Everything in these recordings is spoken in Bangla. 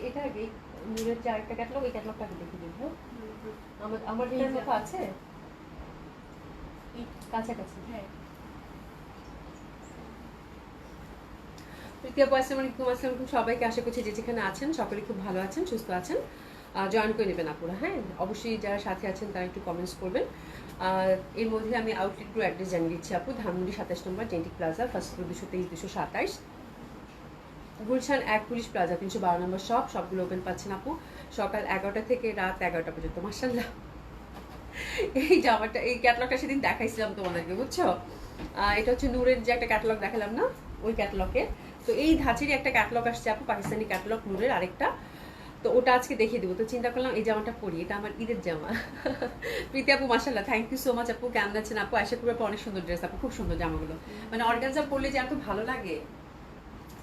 এটা এই নুরের যে আরেকটা ক্যাটালগ, এই ক্যাটালগটাকে দেখে দেখবো। আমার এটার মতো আছে কাছাকাছি। হ্যাঁ, আসসালামু আলাইকুম সবাইকে, আশা করছি যে যেখানে আছেন সকলে খুব ভালো আছেন, সুস্থ আছেন। জয়েন করে নেবেন আপুরা। হ্যাঁ, অবশ্যই যারা সাথে আছেন তারা একটু কমেন্টস করবেন। এর মধ্যে আমি আউটলেট গ্রো অ্যাড্রেস জানিয়ে দিচ্ছি আপু। ধানমন্ডি 27 নম্বর জেন্টিক plaza, first floor 223 227, Gulshan 1 police plaza 312 নম্বর শপ। সবগুলো ওপেন পাচ্ছেন আপু সকাল 11টা থেকে রাত 11টা পর্যন্ত। মাশাআল্লাহ, এই জামাটা, এই ক্যাটালগটা সেদিন দেখাইছিলাম তোমাদেরকে, বুঝছো? এটা হচ্ছে নূরের যে একটা ক্যাটালগ দেখালাম না, ওই ক্যাটালগে। তো এই ধাঁচেরই একটা ক্যাটালগ আসছে আপু, পাকিস্তানি ক্যাটালগ নূরের আরেকটা। তো ওটা আজকে দেখিয়ে দেবো। তো চিন্তা করলাম এই জামাটা পরি, এটা আমার ঈদের জামা। প্রীতি আপু মাশাআল্লাহ, থ্যাংক ইউ সো মাচ আপু। কেমন আছেন আপু? আশা করি আপু অনেক সুন্দর ড্রেস আপু, খুব সুন্দর জামাগুলো। মানে অর্গানজা পরলে যে এত ভালো লাগে,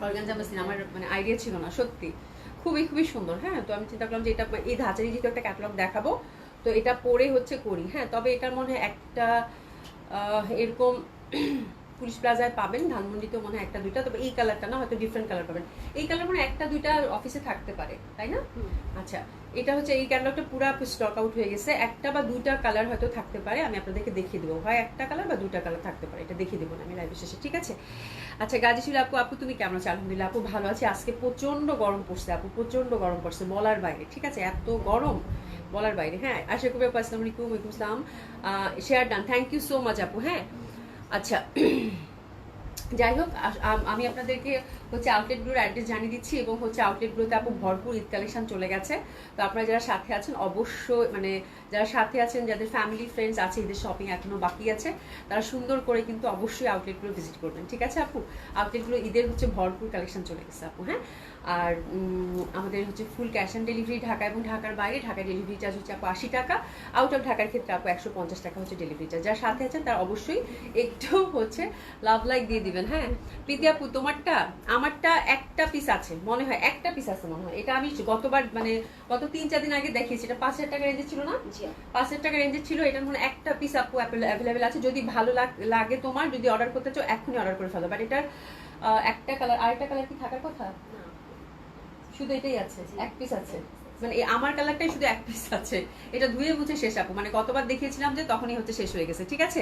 অর্গানজা মাসলিন আমার মানে আইডিয়া ছিল না, সত্যি খুবই খুবই সুন্দর। হ্যাঁ, তো আমি চিন্তা করলাম যে এটা এই ধাঁচেরই যেহেতু একটা ক্যাটালগ দেখাবো, তো এটা পরে হচ্ছে করি। হ্যাঁ, তবে এটার মনে হয় একটা এরকম পুলিশ প্লাজায় পাবেন, ধানমন্ডিতেও মনে হয় একটা দুইটা, তবে এই কালারটা না, হয়তো ডিফারেন্ট কালার পাবেন। এই কালার মানে একটা দুইটা অফিসে থাকতে পারে, তাই না? আচ্ছা, এটা হচ্ছে এই ক্যাটালগটা পুরো স্টক আউট হয়ে গেছে। একটা বা দুইটা কালার হয়তো থাকতে পারে, আমি আপনাদেরকে দেখিয়ে দেবো। হয় একটা কালার বা দুইটা কালার থাকতে পারে, এটা দেখিয়ে দেবো না আমি লাইভ শেষে, ঠিক আছে? আচ্ছা, গাজীশিল আপু, আপু তুমি কেমন আছো? আলহামদুলিল্লাহ আপু ভালো আছি। আজকে প্রচন্ড গরম পড়ছে আপু, প্রচন্ড গরম পড়ছে, বলার বাইরে, ঠিক আছে? এত গরম বলার বাইরে। হ্যাঁ, আশা করি আপু। আসসালামু আলাইকুম। ওয়ালাইকুম আসসালাম। Share done, thank you so much আপু। হ্যাঁ, আচ্ছা, যাই হোক, আমি আপনাদেরকে হচ্ছে আউটলেটগুলোর অ্যাড্রেস জানিয়ে দিচ্ছি, এবং হচ্ছে আউটলেটগুলোতে আপু ভরপুর ঈদ কালেকশন চলে গেছে। তো আপনারা যারা সাথে আছেন অবশ্যই, মানে যারা সাথে আছেন, যাদের ফ্যামিলি ফ্রেন্ডস আছে, ঈদের শপিং এখনো বাকি আছে, তারা সুন্দর করে কিন্তু অবশ্যই আউটলেটগুলো ভিজিট করবেন, ঠিক আছে আপু? আউটলেটগুলো ঈদের হচ্ছে ভরপুর কালেকশন চলে গেছে আপু। হ্যাঁ, আর আমাদের হচ্ছে full cash on delivery Dhaka এবং ঢাকার বাইরে। ঢাকায় ডেলিভারি চার্জ হচ্ছে আপু 80 টাকা, আউট অফ ঢাকার ক্ষেত্রে আপু 150 টাকা হচ্ছে ডেলিভারি চার্জ। যারা সাথে আছেন তারা অবশ্যই একটু হচ্ছে লাভ লাইক দিয়ে দিবেন। হ্যাঁ, প্রীতি আপু তোমারটা, আমারটা একটা পিস আছে মনে হয়, একটা পিস আছে মনে হয়। এটা আমি গতবার মানে গত 3-4 দিন আগে দেখিয়েছি, এটা 5000 টাকা রেঞ্জে ছিল না? 5000 টাকা রেঞ্জে ছিল। এটার মনে একটা পিস আপু অ্যাভেলেবেল আছে, যদি ভালো লাগে তোমার, যদি অর্ডার করতে চাও এখনই অর্ডার করে ফেলো। বাট এটার একটা কালার, আরেকটা কালার কি থাকার কথা? শুধু এটাই আছে, এক পিস আছে। মানে আমার কালারটাই শুধু এক পিস আছে। এটা ধুয়ে মুছে শেষ আপু, মানে কতবার দেখিয়েছিলাম যে তখনই হচ্ছে শেষ হয়ে গেছে, ঠিক আছে?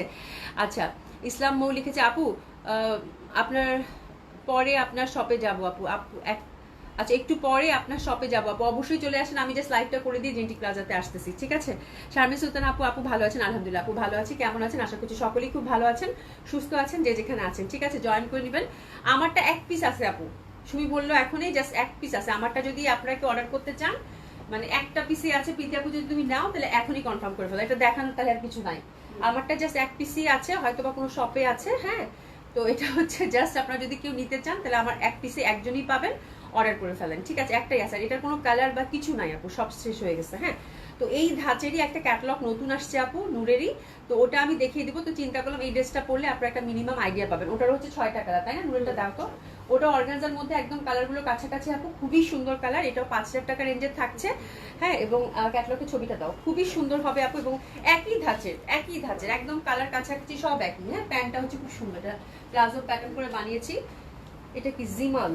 আচ্ছা, ইসলাম মৌ লিখেছে আপু আপনার পরে আপনার শপে যাবো আপু। আপু আচ্ছা, একটু পরে আপনার শপে যাবো আপু, অবশ্যই চলে আসেন। আমি জাস্ট লাইভটা করে দিয়ে জেন্টিক প্লাজাতে আসতেছি, ঠিক আছে? শারমিন সুলতান আপু, আপু ভালো আছেন? আলহামদুলিল্লাহ আপু ভালো আছি। কেমন আছেন? আশা করছি সকলেই খুব ভালো আছেন, সুস্থ আছেন, যে যেখানে আছেন, ঠিক আছে? জয়েন করে নেবেন। আমারটা এক পিস আছে আপু, সুমি বললো এখনই জাস্ট এক পিস আছে আমারটা। যদি আপনাকে অর্ডার করতে চান, মানে একটা পিসই আছে। প্রীতি আপু যদি তুমি নাও তাহলে এখনই কনফার্ম করে ফেলো, এটা দেখানোর তাহলে আর কিছু নাই। আমারটা জাস্ট এক পিসই আছে, হয়তো বা কোনো শপে আছে। হ্যাঁ, তো এটা হচ্ছে জাস্ট আপনারা যদি কেউ নিতে চান তাহলে আমার এক পিসে একজনই পাবেন, অর্ডার করে ফেলেন, ঠিক আছে? একটাই আছে, এটার কোনো কালার বা কিছু নাই আপু, সব শেষ হয়ে গেছে। হ্যাঁ, তো এই ধাঁচেরই একটা ক্যাটালগ নতুন আসছে আপু, নূরেরই। তো ওটা আমি দেখিয়ে দিব। তো চিন্তা করলাম এই ড্রেসটা পরলে আপনারা একটা মিনিমাম আইডিয়া পাবেন। ওটার হচ্ছে 6টা কালার, তাই না? নূরেরটা দাও তো। ওটা অর্গানজার মধ্যে একদম কালারগুলো কাছাকাছি আপু, খুবই সুন্দর কালার। এটাও 5000 টাকা রেঞ্জের থাকছে। হ্যাঁ, এবং ক্যাটালগের ছবিটা দাও, খুবই সুন্দর হবে আপু, এবং একই ধাঁচের একদম কালার কাছাকাছি, সব একই। হ্যাঁ, প্যান্টটা হচ্ছে খুব সুন্দর, এটা প্লাজো প্যাটার্ন করে বানিয়েছি। এটা কি জিমাল?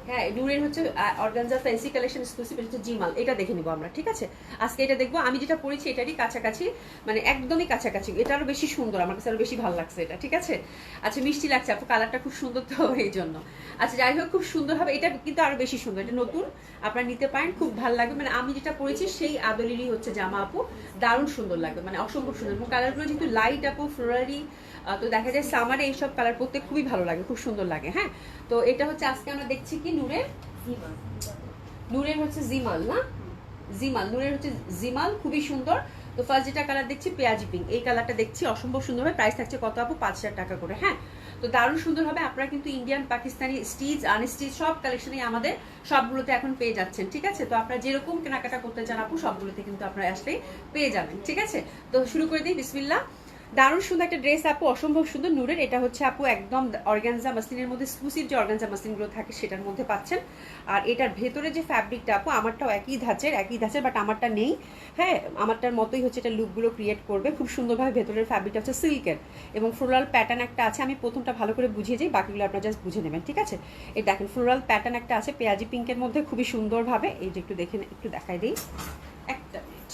হ্যাঁ, নূরের হচ্ছে অর্গানজা ফ্যান্সি কালেকশন এক্সক্লুসিভ, এটা হচ্ছে জিমাল। এটা দেখে নিব আমরা, ঠিক আছে? আজকে এটা দেখবো। আমি যেটা পরেছি এটারই কাছাকাছি, মানে একদমই কাছাকাছি। এটা আরো বেশি সুন্দর, আমার কাছে আরো বেশি ভালো লাগছে এটা, ঠিক আছে? আচ্ছা, মিষ্টি লাগছে আপু, কালারটা খুব সুন্দর তো এই জন্য। আচ্ছা, যাই হোক, খুব সুন্দর হবে। এটা কিন্তু আরো বেশি সুন্দর, এটা নতুন, আপনারা নিতে পারেন, খুব ভালো লাগবে। মানে আমি যেটা পরেছি সেই আদলেরই হচ্ছে জামা আপু, দারুণ সুন্দর লাগবে, মানে অসম্ভব সুন্দর। এবং কালারগুলো যেহেতু লাইট আপু, ফ্লোরারি, তো দেখা যায় সামারে এইসব কালার পরতে খুবই ভালো লাগে, খুব সুন্দর লাগে। হ্যাঁ, তো এটা হচ্ছে আজকে আমরা দেখছি কি নূরের হচ্ছে জিমাল না, জিমাল, নূরের হচ্ছে জিমাল, খুবই সুন্দর। তো ফার্স্ট যেটা কালার দেখছি পেঁয়াজি পিঙ্ক, এই কালারটা দেখছি অসম্ভব সুন্দর হবে। প্রাইস থাকছে কত আপু? 5000 টাকা করে। হ্যাঁ, তো দারুণ সুন্দর হবে। আপনারা কিন্তু ইন্ডিয়ান, পাকিস্তানি, স্টিচ, আনস্টিচ সব কালেকশনই আমাদের সবগুলোতে এখন পেয়ে যাচ্ছেন, ঠিক আছে? তো আপনারা যেরকম কেনাকাটা করতে চান আপু, সবগুলোতে কিন্তু আপনারা আসলেই পেয়ে যাবেন, ঠিক আছে? তো শুরু করে দিই, বিসমিল্লাহ। দারুণ সুন্দর একটা ড্রেস আপু, অসম্ভব সুন্দর নূরের। এটা হচ্ছে আপু একদম অর্গানজা মাসলিনের মধ্যে এক্সক্লুসিভ যে অর্গানজা মাসলিনগুলো থাকে সেটার মধ্যে পাচ্ছেন। আর এটার ভেতরে যে ফ্যাব্রিকটা আপু, আমারটাও একই ধাঁচের, বাট আমারটা নেই। হ্যাঁ, আমারটার মতোই হচ্ছে এটা লুকগুলো ক্রিয়েট করবে খুব সুন্দরভাবে। ভেতরের ফ্যাব্রিকটা হচ্ছে সিল্কের এবং ফ্লোরাল প্যাটার্ন একটা আছে। আমি প্রথমটা ভালো করে বুঝিয়ে যাই, বাকিগুলো আপনারা জাস্ট বুঝে নেবেন, ঠিক আছে? এই দেখেন ফ্লোরাল প্যাটার্ন একটা আছে পেঁয়াজি পিঙ্কের মধ্যে, খুবই সুন্দরভাবে। এই যে একটু দেখেন, একটু দেখাই দিই একটা মিনিট।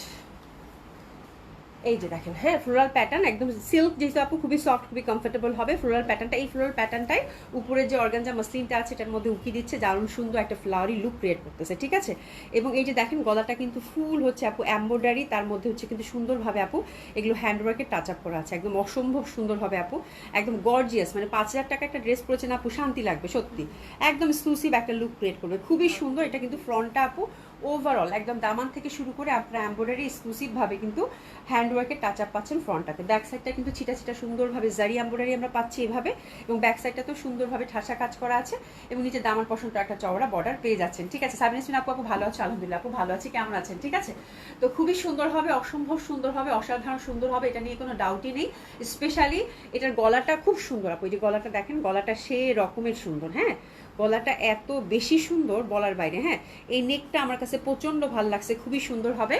এই যে দেখেন, হ্যাঁ ফ্লোরাল প্যাটার্ন একদম সিল্ক, যেহেতু আপু খুবই সফট, খুবই কমফোর্টেবল হবে ফ্লোরাল প্যাটার্নটা। এই ফ্লোরাল প্যাটার্নটাই উপরে যে অর্গানজা মাসলিনটা আছে এটার মধ্যে উকি দিচ্ছে, দারুণ সুন্দর একটা ফ্লাওয়ারি লুক ক্রিয়েট করতেছে, ঠিক আছে? এবং এই যে দেখেন গলাটা কিন্তু ফুল হচ্ছে আপু এমব্রয়ডারি, তার মধ্যে হচ্ছে কিন্তু সুন্দরভাবে আপু এগুলো হ্যান্ডওয়ার্কের টাচ আপ করা আছে, একদম অসম্ভব সুন্দরভাবে আপু, একদম গর্জিয়াস। মানে 5,000 টাকা একটা ড্রেস পরেছেন আপু, শান্তি লাগবে সত্যি, একদম এক্সক্লুসিভ একটা লুক ক্রিয়েট করবে, খুবই সুন্দর। এটা কিন্তু ফ্রন্টটা আপু ওভারঅল একদম দামান থেকে শুরু করে আপনার এমব্রয়ডারি এক্সক্লুসিভভাবে কিন্তু হ্যান্ডওয়ার্কের টাচ আপ পাচ্ছেন ফ্রন্টটাতে। ব্যাক সাইডটা কিন্তু ছিটা ছিটা সুন্দরভাবে জারি এমব্রয়ডারি আমরা পাচ্ছি এভাবে, এবং ব্যাক সাইডটাতেও সুন্দরভাবে ঠাসা কাজ করা আছে, এবং নিচে দামান পশনটা একটা চওড়া বর্ডার পেয়ে যাচ্ছেন, ঠিক আছে? সাবিনা আপু, আপু ভালো আছে? আলহামদুলিল্লাহ আপু ভালো আছে, কেমন আছেন? ঠিক আছে, তো খুবই সুন্দর হবে, অসম্ভব সুন্দর হবে, অসাধারণ সুন্দর হবে, এটা নিয়ে কোনো ডাউটই নেই। স্পেশালি এটার গলাটা খুব সুন্দর আপু, এই যে গলাটা দেখেন, গলাটা সে রকমের সুন্দর, হ্যাঁ গলাটা এত বেশি সুন্দর বলার বাইরে। হ্যাঁ, এই নেকটা আমার কাছে প্রচন্ড ভালো লাগছে, খুবই সুন্দর হবে।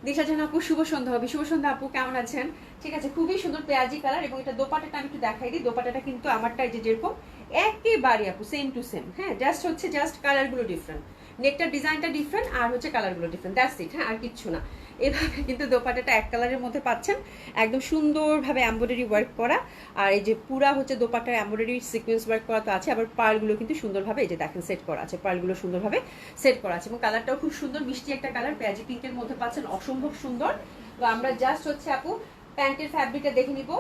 দিশা জাহান আপু শুভ সন্ধ্যা হবে, শুভ সন্ধ্যা আপু কেমন আছেন? ঠিক আছে, খুবই সুন্দর পেঁয়াজি কালার। এবং এটা দোপাটাটা আমি একটু দেখাই দিই, দোপাটাটা কিন্তু আমারটা যে যেরকম একেবারে আপু সেম টু সেম, হ্যাঁ জাস্ট কালারগুলো ডিফারেন্ট, নেকটার ডিজাইনটা ডিফারেন্ট আর হচ্ছে কালারগুলো ডিফারেন্ট, দ্যাটস ইট। হ্যাঁ, আর কিচ্ছু না। এভাবে কিন্তু দোপাটাটা এক কালারের মধ্যে পাচ্ছেন, একদম সুন্দরভাবে এমব্রয়ডারি ওয়ার্ক করা। আর এই যে পুরা হচ্ছে দোপাটার এমব্রয়ডারি সিকোয়েন্স ওয়ার্ক করা তো আছে, আবার পার্লগুলো কিন্তু সুন্দরভাবে এই যে দেখেন সেট করা আছে, পার্লগুলো সুন্দরভাবে সেট করা আছে, এবং কালারটাও খুব সুন্দর, মিষ্টি একটা কালার, পেঁয়াজি পিঙ্কের মধ্যে পাচ্ছেন, অসম্ভব সুন্দর। তো আমরা জাস্ট হচ্ছে আপু প্যান্টের ফ্যাব্রিকটা দেখে নিব।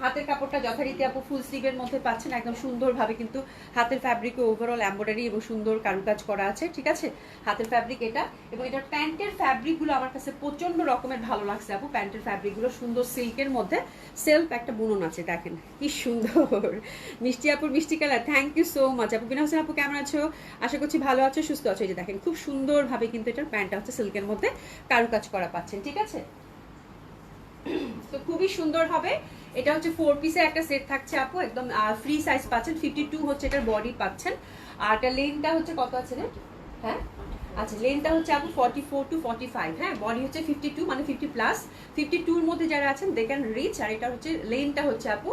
হাতের কাপড়টা যথারীতি আপু ফুল স্লিভের মধ্যে পাচ্ছেন, একদম সুন্দরভাবে কিন্তু হাতের ফ্যাব্রিকে ওভারঅল এমব্রয়ডারি এবং সুন্দর কারুকাজ করা আছে, ঠিক আছে? হাতের ফ্যাব্রিক এটা, এবং এটার প্যান্টের ফ্যাব্রিকগুলো আমার কাছে প্রচন্ড রকমের ভালো লাগছে আপু। প্যান্টের ফ্যাব্রিকগুলো সুন্দর সিল্কের মধ্যে, সেলফ একটা বুনন আছে, দেখেন কি সুন্দর। মিষ্টি আপুর মিষ্টি colour, thank you so much আপু। বিনা হোসেন আপু কেমন আছো? আশা করছি ভালো আছো, সুস্থ আছো। এই যে দেখেন খুব সুন্দরভাবে কিন্তু এটার প্যান্টটা হচ্ছে সিল্কের মধ্যে কারুকাজ করা পাচ্ছেন, ঠিক আছে? তো খুবই সুন্দর হবে। এটা হচ্ছে 4 পিসের একটা সেট থাকছে আপু, একদম ফ্রি সাইজ পাচ্ছেন, 52 হচ্ছে এটার বডি পাচ্ছেন। আর এটা লেনটা হচ্ছে কত আছে রে? হ্যাঁ আচ্ছা, লেনটা হচ্ছে আপু 44 to 45, হ্যাঁ বডি হচ্ছে 52 মানে 50 প্লাস, 52 এর মধ্যে যারা আছেন দে ক্যান রিচ। আর এটা হচ্ছে লেনটা হচ্ছে আপু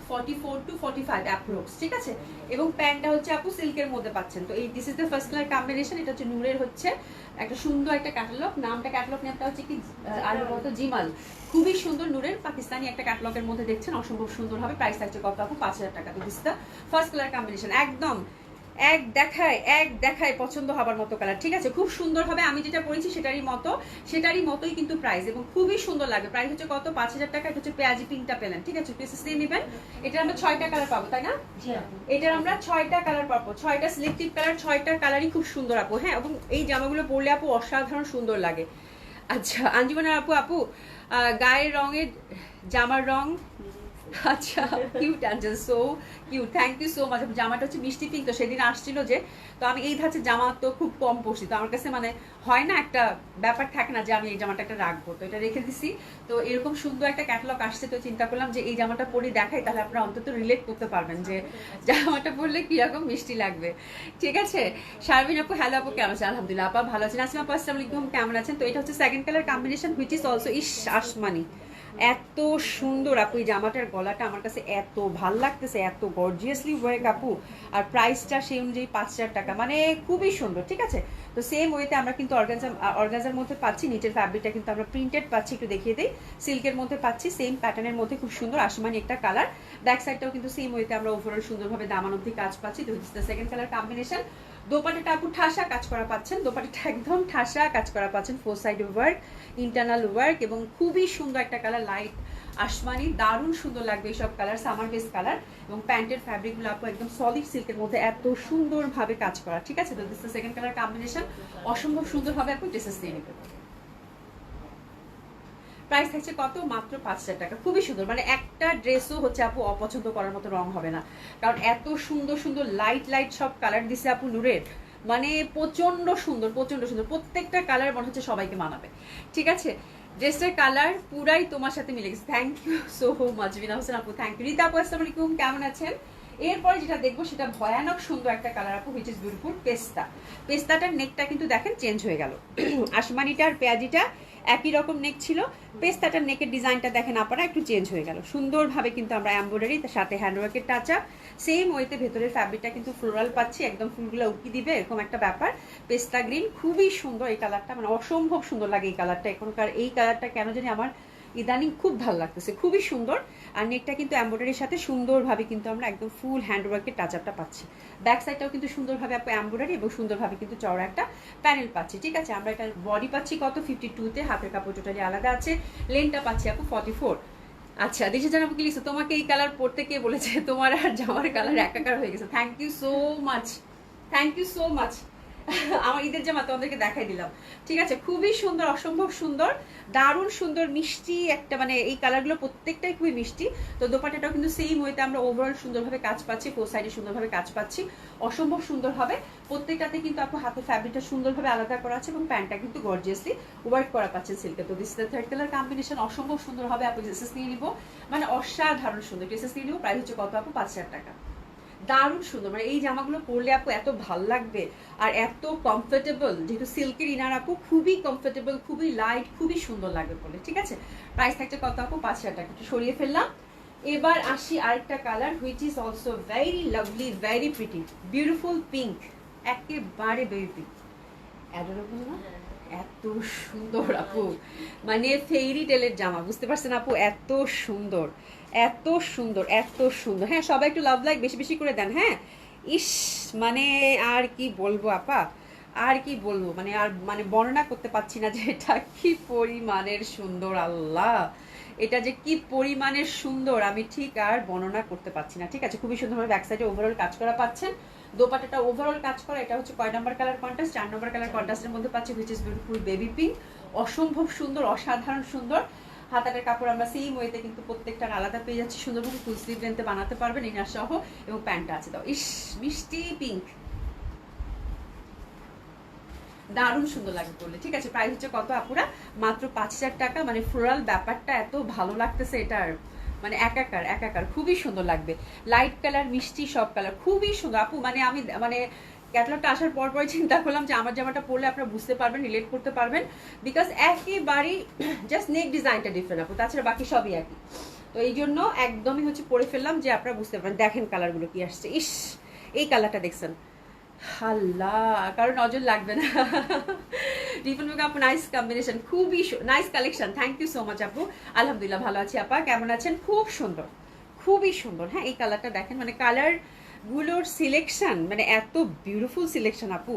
44 to 45 অ্যাপ্রক্স, ঠিক আছে? এবং প্যান্টটা হচ্ছে আপু সিল্কের মধ্যে পাচ্ছেন। তো এই this is the first colour combination. এটা হচ্ছে নূরের হচ্ছে একটা সুন্দর একটা ক্যাটালগ, ক্যাটালগ নামটা হচ্ছে কি আর মতো জিমাল, খুবই সুন্দর নূরের পাকিস্তানি একটা ক্যাটালগের মধ্যে দেখছেন, অসম্ভব সুন্দর হবে। প্রাইস থাকছে কত আপু? 5,000 টাকা। তো this the first colour combination, একদম এক দেখায় পছন্দ হবার মতো কালার, ঠিক আছে? খুব সুন্দর হবে, আমি যেটা পরেছি সেটারই মতোই কিন্তু প্রাইস, এবং খুবই সুন্দর লাগে। প্রাইস হচ্ছে কত? 5,000 টাকা। এটা হচ্ছে পেঁয়াজি পিঙ্কটা পেলেন, ঠিক আছে? পিসেস দিয়ে নেবেন। এটা আমরা 6টা কালার পাবো, তাই না? এটার আমরা 6টা কালার পাবো, 6টা সিলেক্টিভ কালার, 6টা কালারই খুব সুন্দর আপু। হ্যাঁ, এবং এই জামাগুলো পরলে আপু অসাধারণ সুন্দর লাগে। আচ্ছা আঞ্জুমানের আপু গায়ের রঙের জামার রং, আচ্ছা cute angel, so cute, thank you so much. জামাটা হচ্ছে মিষ্টি পিঙ্ক, তো সেদিন আসছিল যে, তো আমি এই ধাঁচের জামা তো খুব কম পরছি, তো আমার কাছে মানে হয় না, একটা ব্যাপার থাকে না যে আমি এই জামাটা একটা রাখবো, তো এটা রেখে দিছি। তো এরকম সুন্দর একটা ক্যাটালগ আসছে, তো চিন্তা করলাম যে এই জামাটা পরে দেখাই, তাহলে আপনারা অন্তত রিলেট করতে পারবেন যে জামাটা পরলে কিরকম মিষ্টি লাগবে, ঠিক আছে? শারমিন আপু হ্যালো আপু কেমন আছেন? আলহামদুলিল্লাহ আপা ভালো আছেন। আসিম আপু আসসালামু আলাইকুম, কেমন আছেন? তো এটা হচ্ছে second colour combination, which is also is আসমানি, এত সুন্দর আপু। এই জামাটার গলাটা আমার কাছে এত ভাল লাগতেছে, এত গর্জিয়াসলি ওয়ার্ক আপু। আর প্রাইসটা সেই অনুযায়ী 5,000 টাকা, মানে খুবই সুন্দর, ঠিক আছে? তো সেম ওয়েতে আমরা কিন্তু অর্গানজার মধ্যে পাচ্ছি, নিচের ফ্যাব্রিকটা কিন্তু আমরা প্রিন্টেড পাচ্ছি, একটু দেখিয়ে দিই, সিল্কের মধ্যে পাচ্ছি, সেম প্যাটার্নের মধ্যে খুব সুন্দর আসমানি একটা কালার। ব্যাক সাইডটাও কিন্তু সেম ওয়েতে আমরা ওভারঅল সুন্দরভাবে দামান অব্দি কাজ পাচ্ছি। তো this the second colour combination. দোপাটাটা আপু ঠাসা কাজ করা পাচ্ছেন, দোপাটাটা একদম ঠাসা কাজ করা পাচ্ছেন, 4 সাইড ওয়ার্ক, ইন্টারনাল ওয়ার্ক, এবং খুবই সুন্দর একটা কালার, লাইট আসমানি, দারুণ সুন্দর লাগবে এইসব কালার, সামার বেস কালার। এবং প্যান্টের ফ্যাব্রিকগুলো আপু একদম সলিড সিল্কের মধ্যে এত সুন্দরভাবে কাজ করা, ঠিক আছে? তো this the second colour combination, অসম্ভব সুন্দর হবে আপু। ড্রেসেস নিয়ে নেবেন। প্রাইস থাকছে কত? মাত্র 5,000 টাকা। খুবই সুন্দর, মানে একটা ড্রেসও হচ্ছে আপু অপছন্দ করার মতো রং হবে না, কারণ এত সুন্দর সুন্দর লাইট সব কালার দিছে আপু নূরের, মানে প্রচন্ড সুন্দর, প্রত্যেকটা কালার মনে হচ্ছে সবাইকে মানাবে, ঠিক আছে? ড্রেসটার কালার পুরাই তোমার সাথে মিলে গেছে। থ্যাংক ইউ সো মাচ বিনা হোসেন আপু, থ্যাংক ইউ। রীতা আপু আসসালামু আলাইকুম, কেমন আছেন? এরপরে যেটা দেখবো সেটা ভয়ানক সুন্দর একটা কালার আপু, হুইচ ইজ বিউটিফুল পেস্তা। পেস্তাটার নেকটা কিন্তু দেখেন চেঞ্জ হয়ে গেল। আসমানিটা আর পেঁয়াজিটা একই রকম নেক ছিল, পেস্তাটার নেকের ডিজাইনটা দেখেন আপনারা একটু চেঞ্জ হয়ে গেল। সুন্দরভাবে কিন্তু আমরা এমব্রয়ডারি তার সাথে হ্যান্ডওয়ার্কের টাচ আপ, সেম ওয়েতে ভেতরের ফ্যাব্রিকটা কিন্তু ফ্লোরাল পাচ্ছি, একদম ফুলগুলো উকি দিবে এরকম একটা ব্যাপার। পেস্তা গ্রিন খুবই সুন্দর এই কালারটা, মানে অসম্ভব সুন্দর লাগে এই কালারটা। এখনকার এই কালারটা কেন জানি আমার ইদানিং খুব ভালো লাগতেছে, খুবই সুন্দর। আর নেকটা কিন্তু এমব্রয়ডারির সাথে সুন্দরভাবে কিন্তু আমরা একদম ফুল হ্যান্ডওয়ার্কের টাচ আপটা পাচ্ছি। ব্যাক সাইডটাও কিন্তু সুন্দরভাবে আপু এমব্রয়ডারি এবং সুন্দরভাবে কিন্তু চওড়া একটা প্যানেল পাচ্ছি। ঠিক আছে, আমরা এটা বডি পাচ্ছি কত 52-তে, হাতের কাপড় টোটালি আলাদা আছে, লেনটা পাচ্ছি আপু 44। আচ্ছা দিশা জান আপু কি লিখছো, তোমাকে এই কালার পরতে কে বলেছে? তোমার আর জামার কালার একাকার হয়ে গেছে। Thank you so much, thank you so much. আমার ঈদের জামা তোমাদেরকে দেখাই দিলাম। ঠিক আছে, খুবই সুন্দর, অসম্ভব সুন্দর, দারুণ সুন্দর, মিষ্টি একটা, মানে এই কালারগুলো প্রত্যেকটাই খুবই মিষ্টি। তো দোপাট্টাটাও কিন্তু সেম ওয়েতে আমরা ওভারঅল সুন্দরভাবে কাজ পাচ্ছি, ফোর সাইডে সুন্দরভাবে কাজ পাচ্ছি, অসম্ভব সুন্দর হবে। প্রত্যেকটাতে কিন্তু আপু হাতে ফ্যাব্রিকটা সুন্দরভাবে আলাদা করা আছে এবং প্যান্টটা কিন্তু গর্জিয়াসলি ওয়ার্ক করা পাচ্ছেন সিল্কে। তো this is the third colour combination, অসম্ভব সুন্দর হবে আপু। ড্রেসেস নিয়ে নিবো, মানে অসাধারণ সুন্দর ড্রেসেস নিয়ে নিবো। প্রাইস হচ্ছে কত আপু? 5,000 টাকা। দারুণ সুন্দর, মানে এই জামাগুলো পরলে আপু এত ভাল লাগবে আর এত কমফোর্টেবল, যেহেতু সিল্কের ইনার আপু, খুবই কমফোর্টেবল, খুবই লাইট, খুবই সুন্দর লাগবে পরলে। ঠিক আছে, প্রাইস থাকছে কত আপু? 5,000 টাকা। একটু সরিয়ে ফেললাম। এবার আসি আরেকটা colour, which is also very lovely, very pretty, beautiful pink, একেবারে বেবি পিঙ্ক, অ্যাডোরেবল না? এত সুন্দর আপু, মানে ফেইরি টেলের জামা, বুঝতে পারছেন আপু? এত সুন্দর, এত সুন্দর, এত সুন্দর। হ্যাঁ সবাই একটু লাভ লাইক বেশি বেশি করে দেন। হ্যাঁ ইস, মানে আর কি বলবো আপা, আর কি বলবো, মানে আর মানে বর্ণনা করতে পারছি না যে এটা কি পরিমাণের সুন্দর। আল্লাহ, এটা যে কি পরিমাণের সুন্দর আমি ঠিক আর বর্ণনা করতে পারছি না। ঠিক আছে, খুবই সুন্দরভাবে ব্যাক সাইডে ওভারঅল কাজ করা পাচ্ছেন, দোপাট্টাটা ওভারঅল কাজ করা। এটা হচ্ছে কয় নাম্বার কালার কন্ট্রাস্ট? 4 নম্বর কালার কন্ট্রাস্টের মধ্যে পাচ্ছি, which is beautiful baby pink, অসম্ভব সুন্দর, অসাধারণ সুন্দর। হাতাটার কাপড় আমরা সেম ওয়েতে কিন্তু প্রত্যেকটার আলাদা পেয়ে যাচ্ছি, সুন্দরভাবে ফুল স্লিভ লেন্থে বানাতে পারবেন ইনার সহ, এবং প্যান্টটা আছে দাও, ইস মিষ্টি পিঙ্ক, দারুণ সুন্দর লাগে পড়লে। ঠিক আছে, প্রাইস হচ্ছে কত আপুরা? মাত্র 5,000 টাকা। মানে ফ্লোরাল ব্যাপারটা এত ভালো লাগতেছে এটার, মানে একাকার একাকার, খুবই সুন্দর লাগবে। লাইট কালার, মিষ্টি সব কালার, খুবই সুন্দর আপু। মানে আমি মানে ক্যাটালগটা আসার পর পরে চিন্তা করলাম যে আমার জামাটা পরলে আপনারা বুঝতে পারবেন, রিলেট করতে পারবেন, বিকজ একেবারেই জাস্ট নেক ডিজাইনটা ডিফারেন্ট আপু, তাছাড়া বাকি সবই একই। তো এই জন্য একদমই হচ্ছে পরে ফেললাম যে আপনারা বুঝতে পারবেন। দেখেন কালারগুলো কি আসছে, ইস এই কালারটা দেখছেন, আল্লাহ কারো নজর লাগবে না। রিপন মুখ আপু, নাইস কম্বিনেশন, খুবই nice collection, thank you so much আপু। আলহামদুলিল্লাহ ভালো আছি আপা, কেমন আছেন? খুব সুন্দর, খুবই সুন্দর। হ্যাঁ এই কালারটা দেখেন, মানে কালার গুলোর সিলেকশন, মানে এত বিউটিফুল সিলেকশন আপু,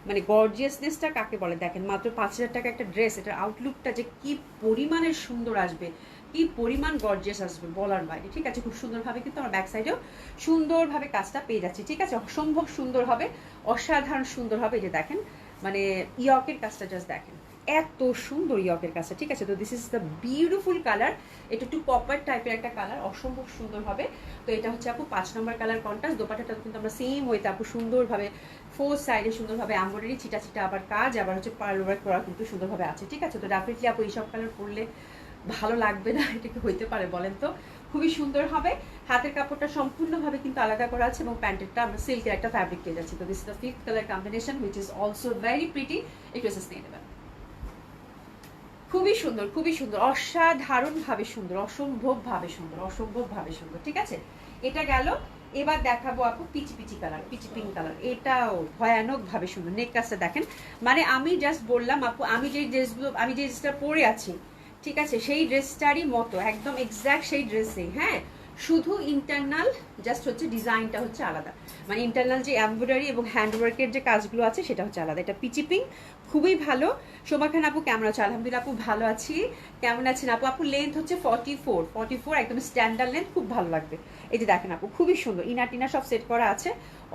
মানে গর্জিয়াসনেসটা কাকে বলে দেখেন। মাত্র 5,000 টাকা একটা ড্রেস, এটার আউটলুকটা যে কি পরিমাণের সুন্দর আসবে, কি পরিমাণ গর্জিয়াস আসবে বলার বাইরে। ঠিক আছে, খুব সুন্দরভাবে কিন্তু আমার ব্যাক সাইডেও সুন্দরভাবে কাজটা পেয়ে যাচ্ছি। ঠিক আছে, অসম্ভব সুন্দর হবে, অসাধারণ সুন্দর হবে। এই যে দেখেন, মানে ইয়কের কাজটা জাস্ট দেখেন, এত সুন্দর ইয়কের কাজটা। ঠিক আছে, তো this is the beautiful colour, এটা একটু কপার টাইপের একটা কালার, অসম্ভব সুন্দর হবে। তো এটা হচ্ছে আপু 5 নম্বর কালার কন্ট্রাস্ট। দোপাট্টাটা কিন্তু আমরা সেম ওয়েতে আপু সুন্দরভাবে ফোর সাইডে সুন্দরভাবে এমব্রয়ডারি ছিটা ছিটা আবার কাজ, আবার হচ্ছে পার্ল ওয়ার্ক করা কিন্তু সুন্দরভাবে আছে। ঠিক আছে, তো ডেফিনেটলি আপু এইসব কালার পরলে ভালো লাগবে না, এটা কি হইতে পারে বলেন তো? খুবই সুন্দর হবে। হাতের কাপড়টা সম্পূর্ণভাবে কিন্তু আলাদা করা আছে এবং প্যান্টেরটা আমরা সিল্কের একটা ফ্যাব্রিক পেয়ে যাচ্ছি। তো this is the 5th colour combination, which is also very pretty. একটু এসেস নিয়ে নেবেন, খুবই সুন্দর, খুবই সুন্দর, অসাধারণ ভাবে সুন্দর, অসম্ভব ভাবে সুন্দর, অসম্ভব ভাবে সুন্দর। ঠিক আছে, এটা গেল। এবার দেখাবো আপু peachy peachy colour, peachy pink colour, এটাও ভয়ানক ভাবে সুন্দর। নেক কাজটা দেখেন, মানে আমি জাস্ট বললাম আপু, আমি যে ড্রেসগুলো, আমি যে ড্রেসটা পরে আছি, ঠিক আছে, সেই ড্রেসটারই মতো একদম এক্স্যাক্ট সেই ড্রেসেই। হ্যাঁ, শুধু ইন্টারনাল জাস্ট হচ্ছে ডিজাইনটা হচ্ছে আলাদা, মানে ইন্টারনাল যে এমব্রয়ডারি এবং হ্যান্ডওয়ার্কের যে কাজগুলো আছে সেটা হচ্ছে আলাদা। এটা পিচি পিঙ্ক, খুবই ভালো। সোমা খান আপু কেমন আছে? আলহামদুলিল্লাহ আপু ভালো আছি, কেমন আছেন আপু? আপু লেন্থ হচ্ছে 44, একদম স্ট্যান্ডার্ড লেন্থ, খুব ভালো লাগবে। এই যে দেখেন আপু, খুবই সুন্দর, ইনার টিনা সব সেট করা আছে,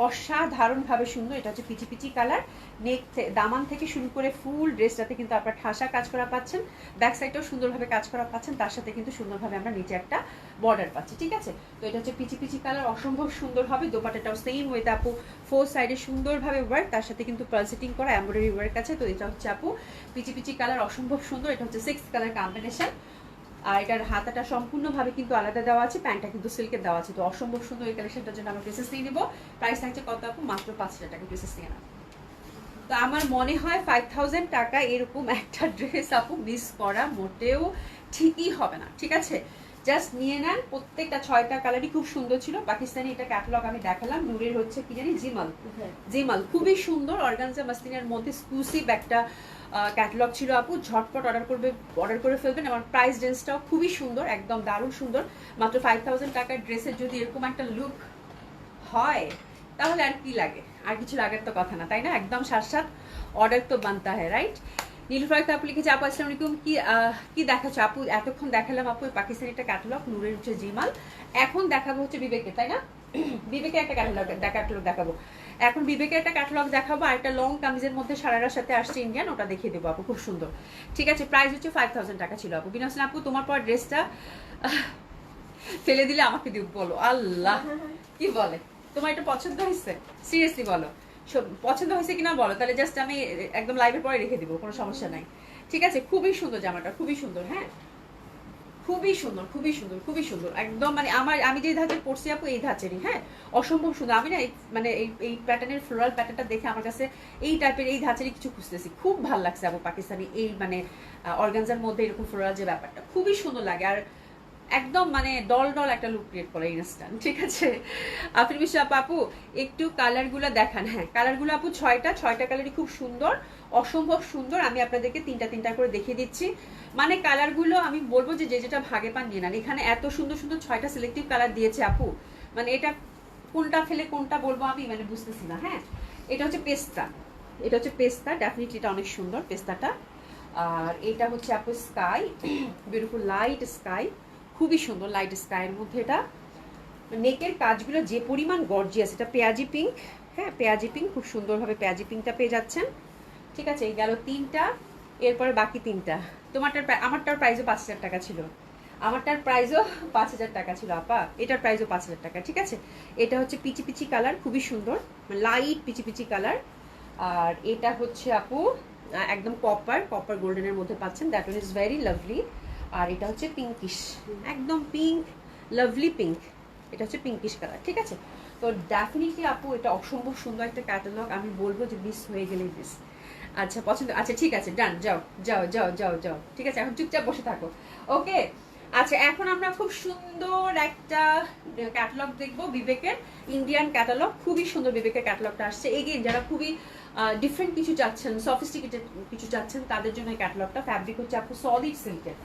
অসাধারণভাবে সুন্দর। এটা হচ্ছে পিচি পিচি কালার, নেক দামান থেকে শুরু করে ফুল ড্রেসটাতে কিন্তু আপনার ঠাসা কাজ করা পাচ্ছেন, ব্যাক সাইডটাও সুন্দরভাবে কাজ করা পাচ্ছেন, তার সাথে কিন্তু সুন্দরভাবে আমরা নিচে একটা বর্ডার পাচ্ছি, ঠিক আছে। তো এটা হচ্ছে পিচি পিচি কালার, অসম্ভব সুন্দর হবে। দোপাট্টাটাও সেম ওয়েতে আপু 4 সাইডে সুন্দরভাবে ওয়ার্ক, তার সাথে কিন্তু পার্ল সেটিং করা এমব্রয়ডারি ওয়ার্ক আছে। তো এটা হচ্ছে আপু পিচি পিচি কালার, অসম্ভব সুন্দর। এটা হচ্ছে 6 কালার কম্বিনেশন, আর এটার হাতাটা সম্পূর্ণভাবে কিন্তু আলাদা দেওয়া আছে, প্যান্টটা কিন্তু সিল্কের দেওয়া আছে। তো অসম্ভব সুন্দর এই কালেকশনটার জন্য আমরা ড্রেসেস নিয়ে নেবো। প্রাইস থাকছে কত আপু? মাত্র 5,000 টাকা ড্রেসেস নিয়ে না। তো আমার মনে হয় 5,000 টাকা এরকম একটা ড্রেস আপু মিস করা মোটেও ঠিকই হবে না, ঠিক আছে। জাস্ট নিয়ে নেন, প্রত্যেকটা 6টা কালারই খুব সুন্দর ছিল। পাকিস্তানি এটা ক্যাটালগ আমি দেখালাম, নূরের হচ্ছে কি জানি জিমাল, জিমাল খুবই সুন্দর অর্গানজা মাসলিনের মধ্যে এক্সক্লুসিভ একটা ক্যাটালগ ছিল আপু। ঝটপট অর্ডার করে ফেলবেন। আমার প্রাইস রেঞ্জটাও খুবই সুন্দর, একদম দারুণ সুন্দর। মাত্র 5,000 টাকার ড্রেসের যদি এরকম একটা লুক হয় তাহলে আর কি লাগে, আর কিছু লাগার তো কথা না, তাই না? একদম সাথ অর্ডার তো বানতা হ্যাঁ, রাইট। নীলুফার আপু লিখেছে, আপু আসসালামু আলাইকুম, কি দেখাচ্ছ আপু? এতক্ষণ দেখালাম আপু পাকিস্তানি একটা ক্যাটালগ, নূরের হচ্ছে জিমাল। এখন দেখাবো হচ্ছে বিবেকের, তাই না? বিবেকের একটা ক্যাটালগ দেখাবো এখন। বিবেকের একটা ক্যাটালগ দেখাবো, আর একটা লং কামিজের মধ্যে সারারার সাথে আসছে ইন্ডিয়ান, ওটা দেখিয়ে দেবো আপু, খুব সুন্দর, ঠিক আছে। প্রাইস হচ্ছে 5,000 টাকা ছিল আপু। বিনাসন আপু তোমার পর ড্রেসটা ফেলে দিলে আমাকে দিও, বলো আল্লাহ কি বলে, তোমার এটা পছন্দ হয়েছে? সিরিয়াসলি বলো, পছন্দ হয়েছে কিনা বলো, তাহলে জাস্ট আমি একদম লাইভের পরে রেখে দিব, কোনো সমস্যা নাই, ঠিক আছে। খুবই সুন্দর জামাটা, খুবই সুন্দর, হ্যাঁ খুবই সুন্দর, খুবই সুন্দর, খুবই সুন্দর একদম। মানে আমি যে ধাঁচের পড়ছি আপু এই ধাঁচেরই, হ্যাঁ অসম্ভব সুন্দর। আমি না মানে এই প্যাটার্নের ফ্লোরাল প্যাটার্নটা দেখে আমার কাছে এই টাইপের এই ধাঁচেরই কিছু খুঁজতেছি, খুব ভালো লাগছে আপু পাকিস্তানি এই মানে অর্গানজার মধ্যে এরকম ফ্লোরাল যে ব্যাপারটা খুবই সুন্দর লাগে, আর একদম মানে ডল ডল একটা লুক ক্রিয়েট করে ইনস্ট্যান্ট, ঠিক আছে। আফরিন বিশ্ব আপু একটু কালারগুলো দেখান। হ্যাঁ কালারগুলো আপু 6টা কালারই খুব সুন্দর, অসম্ভব সুন্দর। আমি আপনাদেরকে তিনটা করে দেখিয়ে দিচ্ছি। মানে কালারগুলো আমি বলবো যে যেটা ভাগে পান নিয়ে নেন। এখানে এত সুন্দর সুন্দর 6টা সিলেক্টিভ কালার দিয়েছে আপু, মানে এটা কোনটা ফেলে কোনটা বলবো আমি মানে বুঝতেছি না। হ্যাঁ এটা হচ্ছে পেস্তা, এটা হচ্ছে পেস্তা, ডেফিনেটলি এটা অনেক সুন্দর পেস্তাটা। আর এটা হচ্ছে আপু স্কাই, বিউটিফুল লাইট স্কাই, খুবই সুন্দর লাইট স্কাইয়ের মধ্যে। এটা নেকের কাজগুলো যে পরিমাণ গর্জিয়াস, এটা পেঁয়াজি পিঙ্ক, হ্যাঁ পেঁয়াজি পিঙ্ক, খুব সুন্দরভাবে পেঁয়াজি পিঙ্কটা পেয়ে যাচ্ছেন, ঠিক আছে। এই গেল 3টা, এরপরে বাকি 3টা। আমারটার প্রাইসও 5,000 টাকা ছিল, আমারটার প্রাইসও 5,000 টাকা ছিল আপা, এটার প্রাইসও 5,000 টাকা, ঠিক আছে। এটা হচ্ছে পিচি পিচি কালার, খুবই সুন্দর লাইট পিচি পিচি কালার। আর এটা হচ্ছে আপু একদম কপার গোল্ডেনের মধ্যে পাচ্ছেন, that one is very lovely. আর এটা হচ্ছে পিঙ্কিশ, একদম পিঙ্ক, লাভলি পিঙ্ক, এটা হচ্ছে পিঙ্কিশ কালার, ঠিক আছে। তো ডেফিনেটলি আপু এটা অসম্ভব সুন্দর একটা ক্যাটালগ, আমি বলবো যে মিস হয়ে গেলেই মিস। আচ্ছা পছন্দ, আচ্ছা ঠিক আছে, ডান, যাও যাও যাও যাও যাও, ঠিক আছে, এখন চুপচাপ বসে থাকো, ওকে। আচ্ছা এখন আমরা খুব সুন্দর একটা ক্যাটালগ দেখবো বিবেকের, ইন্ডিয়ান ক্যাটালগ, খুবই সুন্দর বিবেকের ক্যাটালগটা আসছে। এগেইন যারা খুবই ডিফারেন্ট কিছু চাচ্ছেন, সফিস্টিকেটেড কিছু চাচ্ছেন, তাদের জন্য এই ক্যাটালগটা। ফ্যাব্রিক হচ্ছে আপু সলিড সিল্কের।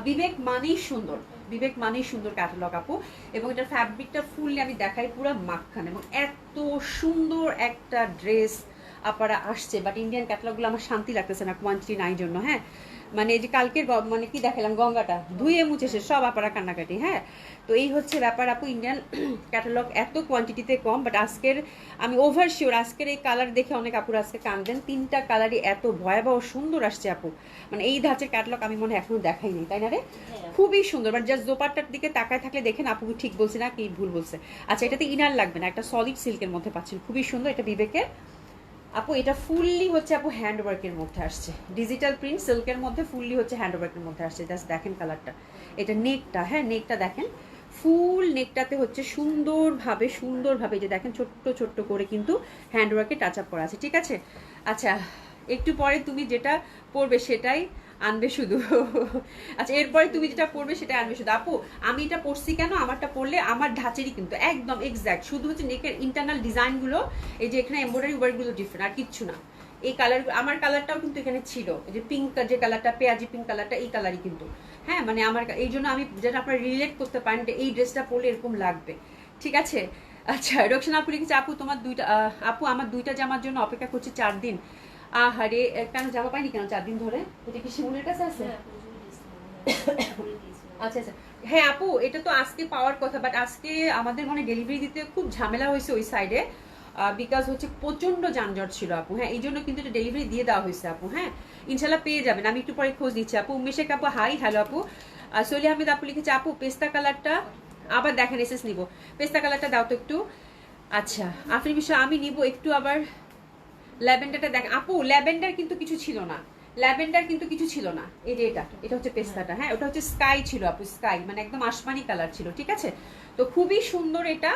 বিবেক মানেই সুন্দর, বিবেক মানেই সুন্দর ক্যাটালগ আপু। এবং এটার ফ্যাব্রিকটা ফুললি আমি দেখাই পুরো মাখন, এবং এত সুন্দর একটা ড্রেস আপনারা আসছে। বাট ইন্ডিয়ান ক্যাটালগুলো আমার শান্তি লাগতেছে না, কোয়ান্টিটি নাই জন্য। হ্যাঁ মানে এই যে কালকের মানে কি দেখালাম, গঙ্গাটা ধুয়ে মুছেছে সব আপনারা কান্নাকাটি। হ্যাঁ তো এই হচ্ছে ব্যাপার আপু, ইন্ডিয়ান ক্যাটালগ এত কোয়ান্টিটিতে কম। বাট আজকের আমি ওভার শিওর আজকের এই কালার দেখে অনেক আপুর আজকে কাঁদবেন, 3টা কালারই এত ভয়াবহ সুন্দর আসছে আপু। মানে এই ধাঁচের ক্যাটালগ আমি মনে হয় এখনো দেখাইনি, তাই না রে? খুবই সুন্দর। বাট জাস্ট দোপাট্টার দিকে তাকায় থাকলে দেখেন আপু ঠিক বলছে না কি ভুল বলছে। আচ্ছা এটাতে ইনার লাগবে না, একটা সলিড সিল্কের মধ্যে পাচ্ছেন, খুবই সুন্দর। এটা বিবেকের আপু, এটা ফুললি হচ্ছে আপু হ্যান্ডওয়ার্কের মধ্যে আসছে, ডিজিটাল প্রিন্ট সিল্কের মধ্যে ফুললি হচ্ছে হ্যান্ডওয়ার্কের মধ্যে আসছে। জাস্ট দেখেন কালারটা, এটা নেকটা, হ্যাঁ নেকটা দেখেন, ফুল নেকটাতে হচ্ছে সুন্দরভাবে যে দেখেন ছোট্ট ছোট্ট করে কিন্তু হ্যান্ডওয়ার্কে টাচ আপ করা আছে, ঠিক আছে। আচ্ছা একটু পরে তুমি যেটা পরবে সেটাই আনবে শুধু। আচ্ছা এরপরে তুমি যেটা পরবে সেটা আনবে শুধু। আপু আমি এটা পরছি কেন, আমারটা পরলে আমার ধাঁচেরই কিন্তু একদম এক্স্যাক্ট, শুধু হচ্ছে নেকের ইন্টারনাল ডিজাইনগুলো, এই যে এখানে এমব্রয়ডারি ওয়ার্কগুলো ডিফারেন্ট, আর কিচ্ছু না। এই কালার, আমার কালারটাও কিন্তু এখানে ছিল, এই যে পিঙ্ক যে কালারটা, পেঁয়াজি পিঙ্ক কালারটা, এই কালারই কিন্তু। হ্যাঁ মানে আমার এই জন্য আমি যেটা আপনারা রিলেট করতে পারেন যে এই ড্রেসটা পরলে এরকম লাগবে, ঠিক আছে। আচ্ছা রোকসানা আপু লিখেছে, আপু তোমার আপু আমার 2টা জামার জন্য অপেক্ষা করছি 4 দিন। আহারে কেন জামা পাইনি কেন 4 দিন ধরে? এটা কি শিমুলের কাছে আছে? আচ্ছা আচ্ছা হ্যাঁ আপু এটা তো আজকে পাওয়ার কথা, বাট আজকে আমাদের মনে ডেলিভারি দিতে খুব ঝামেলা হয়েছে ওই সাইডে, বিকজ হচ্ছে প্রচন্ড যানজট ছিল আপু, হ্যাঁ, এই জন্য কিন্তু এটা ডেলিভারি দিয়ে দেওয়া হয়েছে আপু, হ্যাঁ, ইনশাল্লাহ পেয়ে যাবেন। আমি একটু পরে খোঁজ নিচ্ছি আপু। উমেশেক আপু হাই, হ্যালো আপু। সলি আহমেদ আপু লিখেছে আপু পেস্তা কালারটা আবার দেখেন, এসএস নিব, পেস্তা কালারটা দাও তো একটু। আচ্ছা আফরিন বিষয় আমি নিব একটু আবার ল্যাভেন্ডারটা দেখ আপু, ল্যাভেন্ডার কিন্তু কিছু ছিল না, ল্যাভেন্ডার কিন্তু কিছু ছিল না। এই যে এটা হচ্ছে পেস্তাটা, হ্যাঁ, ওটা হচ্ছে স্কাই ছিল আপু, স্কাই মানে একদম আসমানি কালার ছিল, ঠিক আছে। তো খুবই সুন্দর এটা।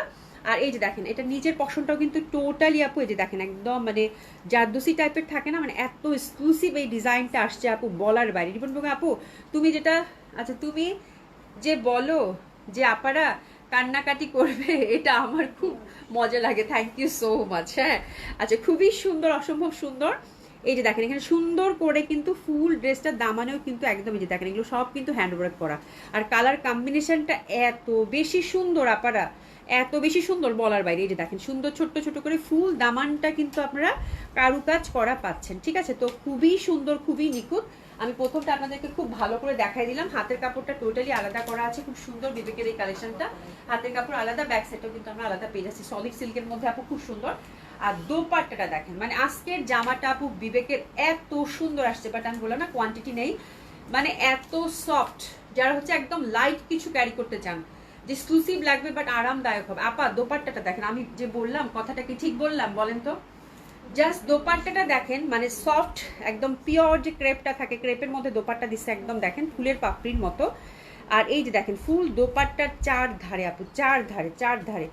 আর এই যে দেখেন এটা নিচের পশনটাও কিন্তু টোটালি আপু, এই যে দেখেন একদম মানে জারদোসি টাইপের থাকে না, মানে এত এক্সক্লুসিভ এই ডিজাইনটা আসছে আপু, বলার বাইরে। রিপন বেগম আপু তুমি যেটা, আচ্ছা তুমি যে বলো যে আপারা কান্নাকাটি করবে, এটা আমার খুব মজা লাগে, থ্যাংক ইউ সো মাচ। হ্যাঁ আচ্ছা খুবই সুন্দর, অসম্ভব সুন্দর। এই যে দেখেন এখানে সুন্দর করে কিন্তু ফুল ড্রেসটার দামানেও কিন্তু একদম, এই যে দেখেন এগুলো সব কিন্তু হ্যান্ডওয়ার্ক করা, আর কালার কম্বিনেশনটা এত বেশি সুন্দর আপারা, এত বেশি সুন্দর বলার বাইরে। এই যে দেখেন সুন্দর ছোট্ট ছোট করে ফুল দামানটা কিন্তু আপনারা কারুকাজ করা পাচ্ছেন, ঠিক আছে। তো খুবই সুন্দর, খুবই নিখুঁত। আমি প্রথমটা আপনাদেরকে খুব ভালো করে দেখাই দিলাম, হাতের কাপড়টা টোটালি আলাদা করা আছে, খুব সুন্দর বিবেকের এই কালেকশনটা, হাতের কাপড় আলাদা, ব্যাক সাইডটাও কিন্তু আমরা আলাদা পেয়ে যাচ্ছি, সলিড সিল্কের মধ্যে আপু, খুব সুন্দর। আর দোপাট্টাটা দেখেন, মানে আজকের জামাটা আপু বিবেকের এত সুন্দর আসছে, বাট আমি বললাম না কোয়ান্টিটি নেই, মানে এত সফট, যারা হচ্ছে একদম লাইট কিছু ক্যারি করতে চান, যে এক্সক্লুসিভ লাগবে বাট আরামদায়ক হবে। আপা দোপাট্টাটা দেখেন, আমি যে বললাম কথাটা কি ঠিক বললাম বলেন তো? জাস্ট দোপাট্টাটা দেখেন, মানে সফট একদম পিওর যে ক্রেপটা থাকে, ক্রেপের মধ্যে দোপাট্টা দিচ্ছে একদম দেখেন ফুলের পাপড়ির মতো। আর এই যে দেখেন ফুল দোপাট্টার চার ধারে আপু, চার ধারে